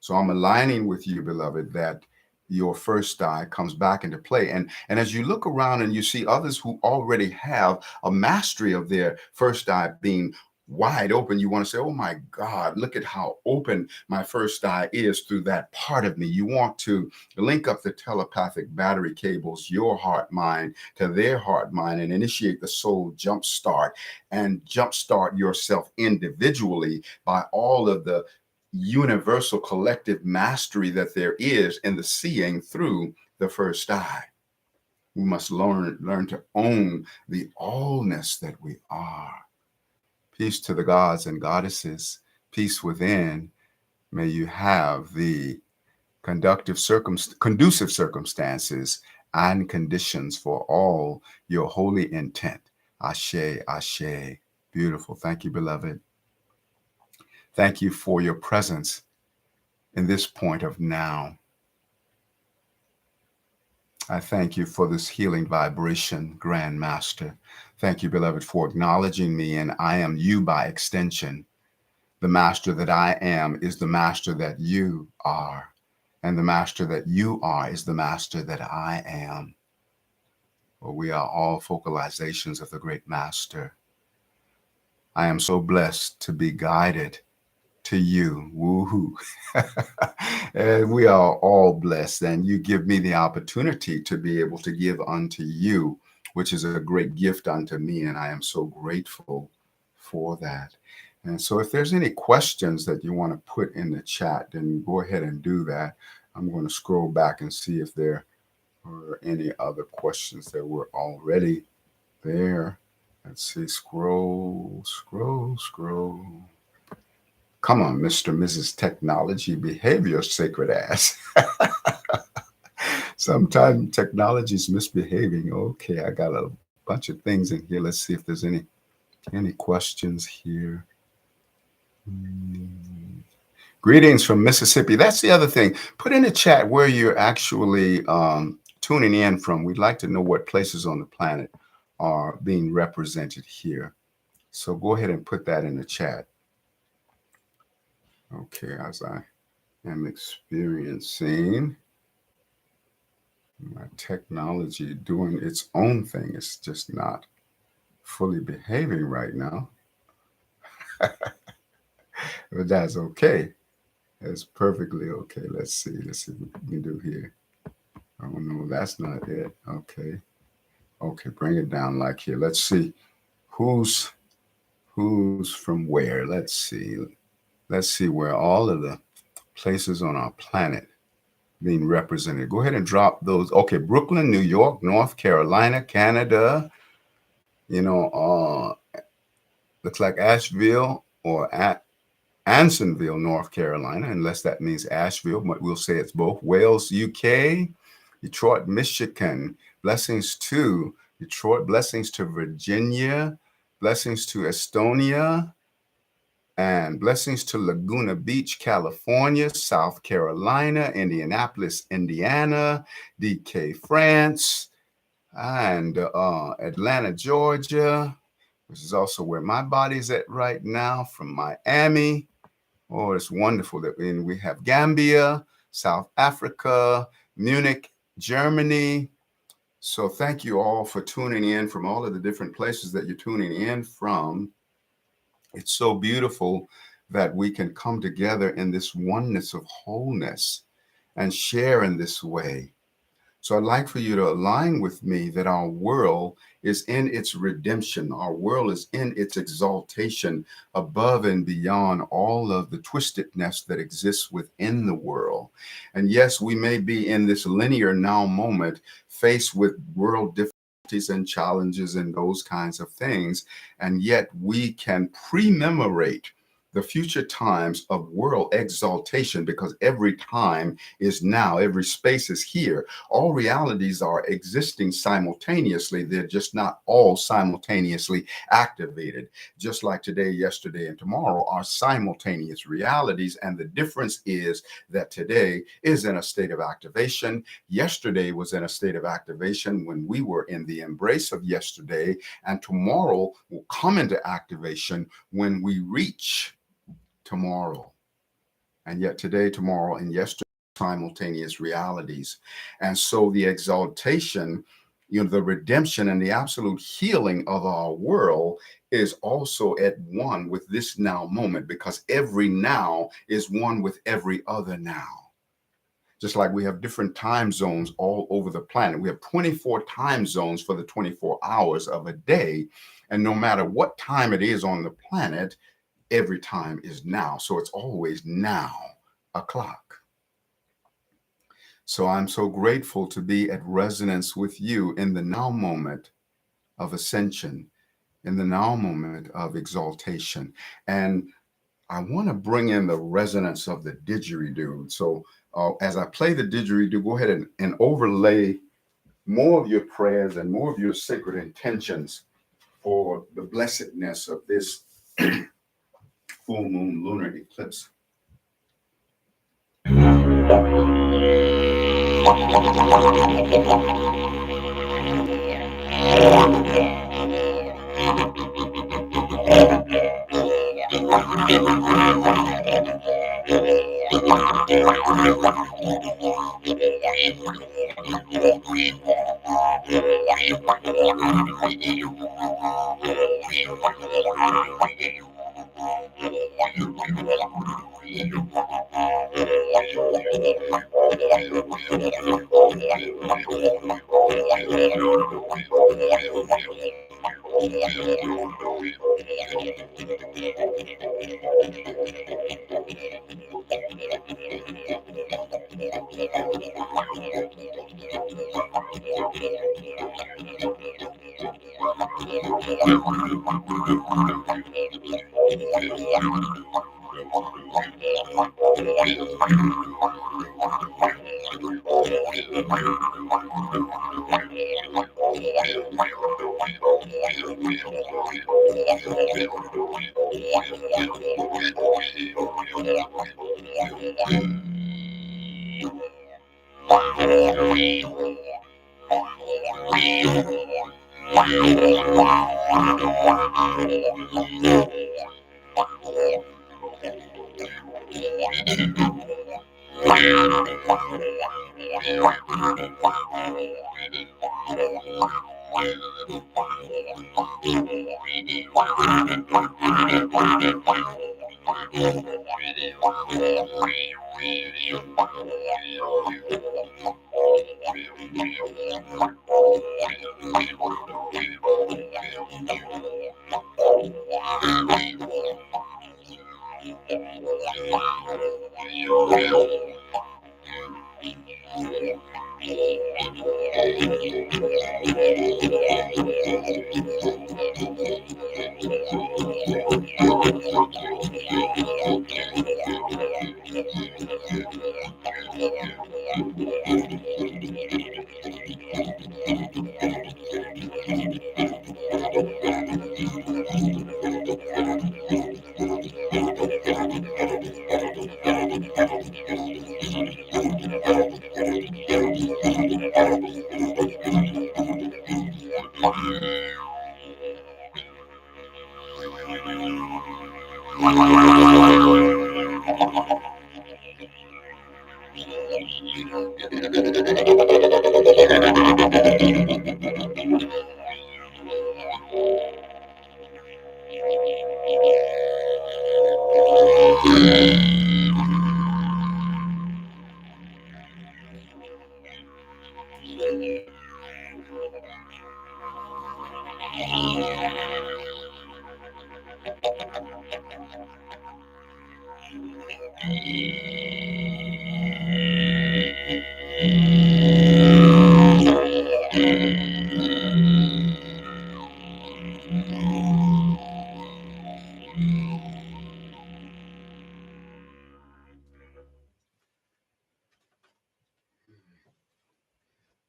So I'm aligning with you, beloved, that your first eye comes back into play. And as you look around and you see others who already have a mastery of their first eye being wide open, you want to say, oh my God, look at how open my first eye is through that part of me. You want to link up the telepathic battery cables, your heart mind to their heart mind, and initiate the soul jump start and jumpstart yourself individually by all of the universal collective mastery that there is in the seeing through the first eye. We must learn to own the allness that we are. Peace to the gods and goddesses, peace within. May you have the conducive circumstances and conditions for all your holy intent. Ashe, ashe. Beautiful. Thank you, beloved. Thank you for your presence in this point of now. I thank you for this healing vibration, Grand Master. Thank you, beloved, for acknowledging me, and I am you by extension. The master that I am is the master that you are, and the master that you are is the master that I am. For we are all focalizations of the great master. I am so blessed to be guided to you. Woohoo. And we are all blessed, and you give me the opportunity to be able to give unto you, which is a great gift unto me, and I am so grateful for that. And so if there's any questions that you want to put in the chat, then go ahead and do that. I'm going to scroll back and see if there are any other questions that were already there. Let's see, scroll. Come on, Mr. and Mrs. Technology, behave your sacred ass. Sometimes technology is misbehaving. Okay, I got a bunch of things in here. Let's see if there's any questions here. Greetings from Mississippi. That's the other thing. Put in the chat where you're actually tuning in from. We'd like to know what places on the planet are being represented here. So go ahead and put that in the chat. Okay, as I am experiencing my technology doing its own thing. It's just not fully behaving right now. But that's okay. That's perfectly okay. Let's see what we can do here. Oh no, that's not it. Okay, bring it down like here. Let's see who's from where. Let's see where all of the places on our planet being represented. Go ahead and drop those. Okay, Brooklyn, New York, North Carolina, Canada, you know, looks like Asheville or Ansonville, North Carolina, unless that means Asheville, but we'll say it's both. Wales, UK, Detroit, Michigan. Blessings to Detroit, blessings to Virginia, blessings to Estonia, and blessings to Laguna Beach, California, South Carolina, Indianapolis, Indiana, DK, France, and Atlanta, Georgia, which is also where my body's at right now, from Miami. Oh, it's wonderful that we have Gambia, South Africa, Munich, Germany. So thank you all for tuning in from all of the different places that you're tuning in from. It's so beautiful that we can come together in this oneness of wholeness and share in this way. So I'd like for you to align with me that our world is in its redemption. Our world is in its exaltation above and beyond all of the twistedness that exists within the world. And yes, we may be in this linear now moment faced with world difficulties and challenges and those kinds of things. And yet we can pre-memorate the future times of world exaltation, because every time is now, every space is here. All realities are existing simultaneously. They're just not all simultaneously activated. Just like today, yesterday, and tomorrow are simultaneous realities. And the difference is that today is in a state of activation. Yesterday was in a state of activation when we were in the embrace of yesterday. And tomorrow will come into activation when we reach tomorrow. And yet today, tomorrow, and yesterday, simultaneous realities. And so the exaltation, the redemption and the absolute healing of our world is also at one with this now moment, because every now is one with every other now. Just like we have different time zones all over the planet. We have 24 time zones for the 24 hours of a day. And no matter what time it is on the planet, every time is now. So it's always now o'clock. So I'm so grateful to be at resonance with you in the now moment of ascension, in the now moment of exaltation. And I want to bring in the resonance of the didgeridoo. So as I play the didgeridoo, go ahead and overlay more of your prayers and more of your sacred intentions for the blessedness of this full moon lunar eclipse.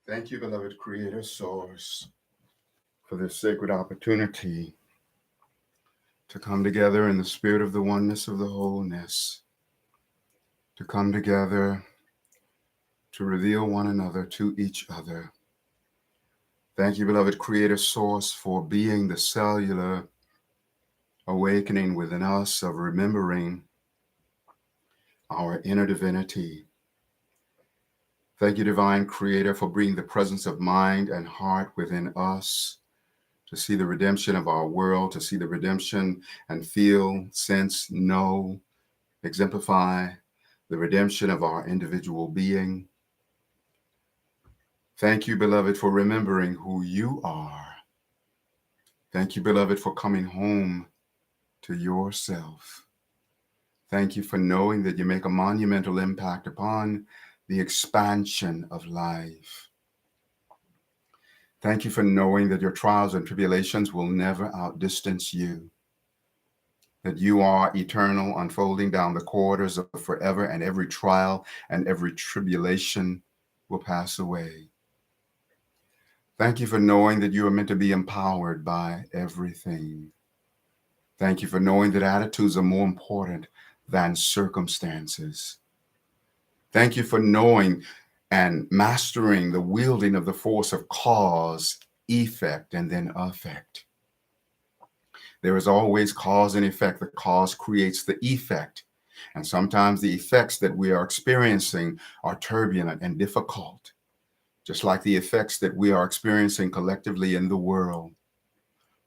Thank you, beloved Creator Source, for this sacred opportunity to come together in the spirit of the oneness of the wholeness, to come together to reveal one another to each other. Thank you, beloved Creator Source, for being the cellular awakening within us of remembering our inner divinity. Thank you, Divine Creator, for bringing the presence of mind and heart within us to see the redemption of our world, to see the redemption and feel, sense, know, exemplify the redemption of our individual being. Thank you, beloved, for remembering who you are. Thank you, beloved, for coming home to yourself. Thank you for knowing that you make a monumental impact upon the expansion of life. Thank you for knowing that your trials and tribulations will never outdistance you, that you are eternal, unfolding down the corridors of forever, and every trial and every tribulation will pass away. Thank you for knowing that you are meant to be empowered by everything. Thank you for knowing that attitudes are more important than circumstances. Thank you for knowing and mastering the wielding of the force of cause, effect, and then effect. There is always cause and effect. The cause creates the effect. And sometimes the effects that we are experiencing are turbulent and difficult, just like the effects that we are experiencing collectively in the world.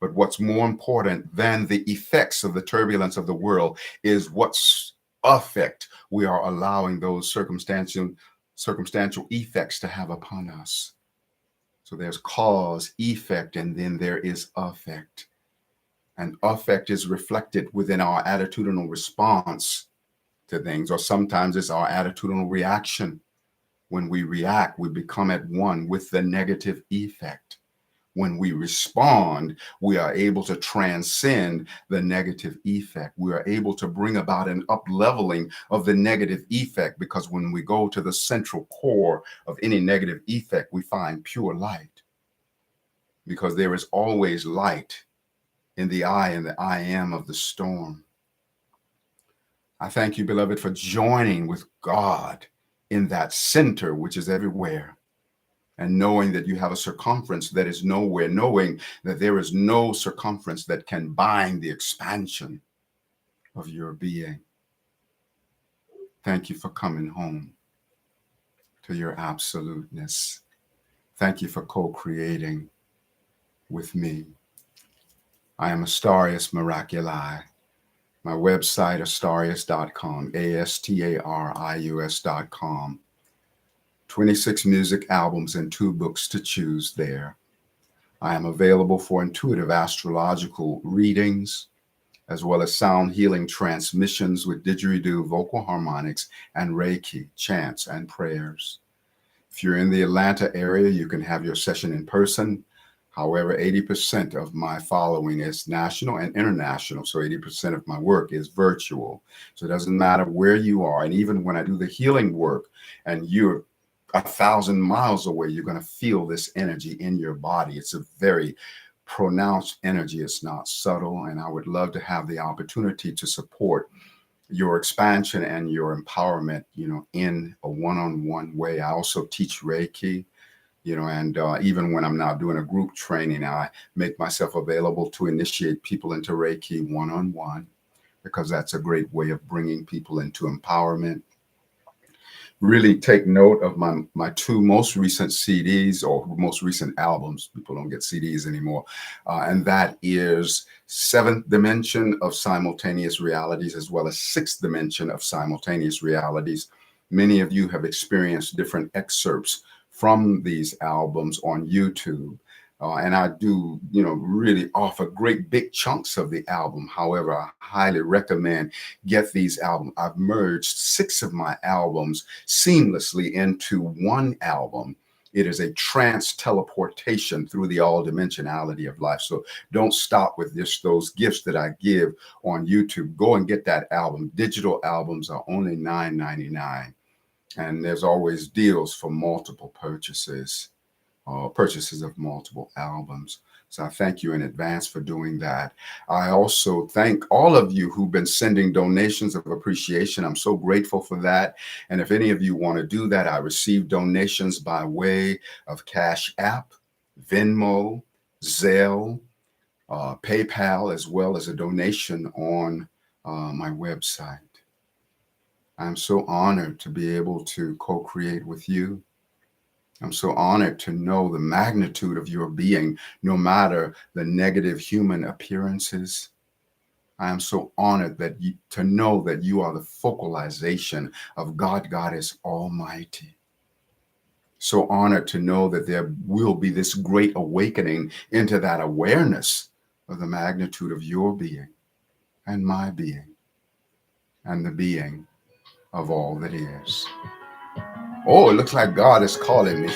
But what's more important than the effects of the turbulence of the world is what's effect we are allowing those circumstantial effects to have upon us. So there's cause, effect, and then there is effect. And effect is reflected within our attitudinal response to things, or sometimes it's our attitudinal reaction. When we react, we become at one with the negative effect. When we respond, we are able to transcend the negative effect. We are able to bring about an up-leveling of the negative effect, because when we go to the central core of any negative effect, we find pure light, because there is always light in the I and the I am of the storm. I thank you, beloved, for joining with God in that center, which is everywhere, and knowing that you have a circumference that is nowhere, knowing that there is no circumference that can bind the expansion of your being. Thank you for coming home to your absoluteness. Thank you for co-creating with me. I am Astarius Miraculii. My website, Astarius.com, Astarius.com. 26 music albums and 2 books to choose there. I am available for intuitive astrological readings, as well as sound healing transmissions with didgeridoo, vocal harmonics, and Reiki, chants, and prayers. If you're in the Atlanta area, you can have your session in person. However, 80% of my following is national and international. So 80% of my work is virtual. So it doesn't matter where you are. And even when I do the healing work and you're 1,000 miles away, you're going to feel this energy in your body. It's a very pronounced energy. It's not subtle. And I would love to have the opportunity to support your expansion and your empowerment, in a one-on-one way. I also teach Reiki, and even when I'm not doing a group training, I make myself available to initiate people into Reiki one-on-one, because that's a great way of bringing people into empowerment. Really take note of my two most recent CDs, or most recent albums. People don't get CDs anymore. And that is Seventh Dimension of Simultaneous Realities, as well as Sixth Dimension of Simultaneous Realities. Many of you have experienced different excerpts from these albums on YouTube. And I do, really offer great big chunks of the album. However, I highly recommend get these albums. I've merged 6 of my albums seamlessly into one album. It is a trance teleportation through the all dimensionality of life. So don't stop with just those gifts that I give on YouTube. Go and get that album. Digital albums are only $9.99. And there's always deals for multiple purchases. Purchases of multiple albums. So I thank you in advance for doing that. I also thank all of you who've been sending donations of appreciation. I'm so grateful for that. And if any of you want to do that, I receive donations by way of Cash App, Venmo, Zelle, PayPal, as well as a donation on my website. I'm so honored to be able to co-create with you. I'm so honored to know the magnitude of your being, no matter the negative human appearances. I am so honored to know that you are the focalization of God, Goddess Almighty. So honored to know that there will be this great awakening into that awareness of the magnitude of your being and my being and the being of all that is. Oh, it looks like God is calling me.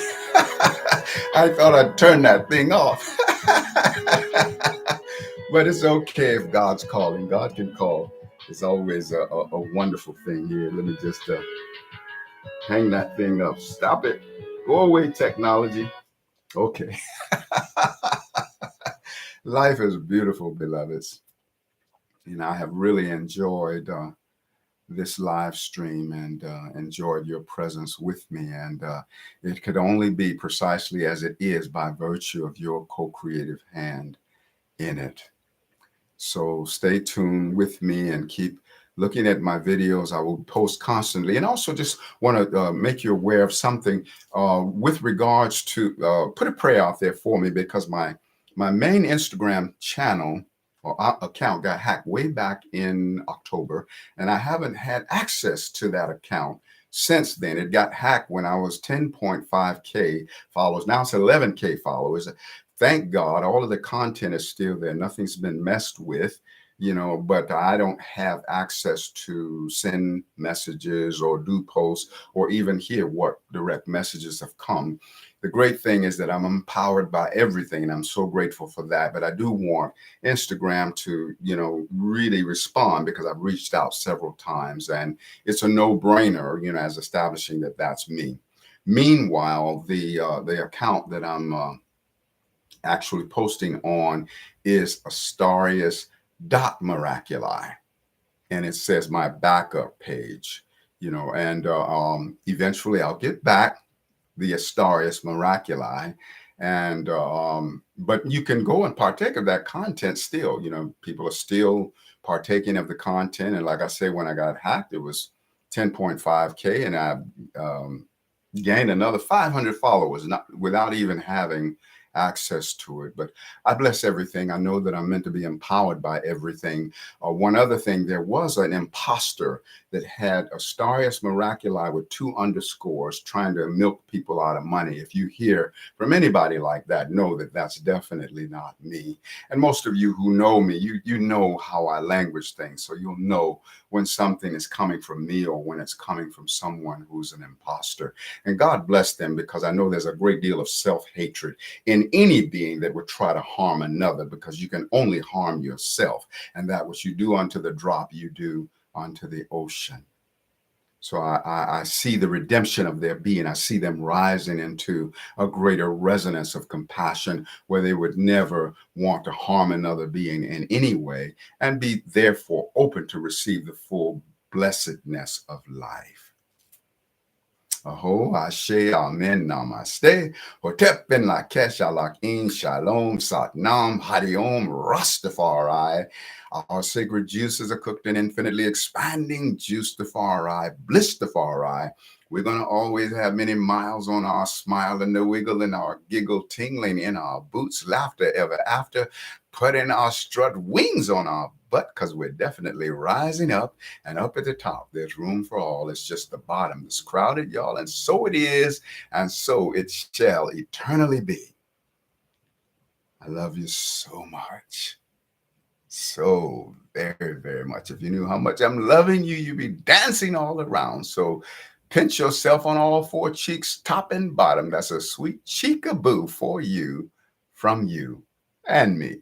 I thought I'd turn that thing off. But it's okay if God's calling. God can call. It's always a wonderful thing here. Let me just hang that thing up. Stop it. Go away, technology. Okay. Life is beautiful, beloveds. And I have really enjoyed this live stream and enjoyed your presence with me. And it could only be precisely as it is by virtue of your co-creative hand in it. So stay tuned with me and keep looking at my videos. I will post constantly. And also just want to make you aware of something with regards to put a prayer out there for me, because my main Instagram channel or account got hacked way back in October, and I haven't had access to that account since then. It got hacked when I was 10.5K followers. Now it's 11K followers. Thank God, all of the content is still there. Nothing's been messed with, but I don't have access to send messages or do posts or even hear what direct messages have come. The great thing is that I'm empowered by everything, and I'm so grateful for that. But I do want Instagram to, really respond, because I've reached out several times, and it's a no-brainer, as establishing that that's me. Meanwhile, the account that I'm actually posting on is Astarius.Miraculii, and it says my backup page, and eventually I'll get back the Astarius Miraculii, and but you can go and partake of that content still. People are still partaking of the content, and like I say, when I got hacked, it was 10.5K, and I gained another 500 followers, without even having access to it. But I bless everything. I know that I'm meant to be empowered by everything. One other thing, there was an imposter that had Astarius Miraculii with 2 underscores trying to milk people out of money. If you hear from anybody like that, know that that's definitely not me. And most of you who know me, you know how I language things. So you'll know when something is coming from me or when it's coming from someone who's an imposter. And God bless them, because I know there's a great deal of self-hatred in in any being that would try to harm another, because you can only harm yourself. And that which you do unto the drop, you do unto the ocean. So I see the redemption of their being. I see them rising into a greater resonance of compassion, where they would never want to harm another being in any way, and be therefore open to receive the full blessedness of life. Aho, Ashe, Amen, Namaste. Hotep Ben Lakesh, Alakin, Shalom, Satnam, Hariom, Rastafari. Our sacred juices are cooked in infinitely expanding Juicefari, Blissfari. We're going to always have many miles on our smile and the wiggle and our giggle tingling in our boots, laughter ever after, putting our strut wings on our butt, because we're definitely rising up, and up at the top, there's room for all. It's just the bottom that's crowded, y'all. And so it is, and so it shall eternally be. I love you so much. So very, very much. If you knew how much I'm loving you, you'd be dancing all around. So pinch yourself on all four cheeks, top and bottom. That's a sweet cheekaboo for you, from you and me.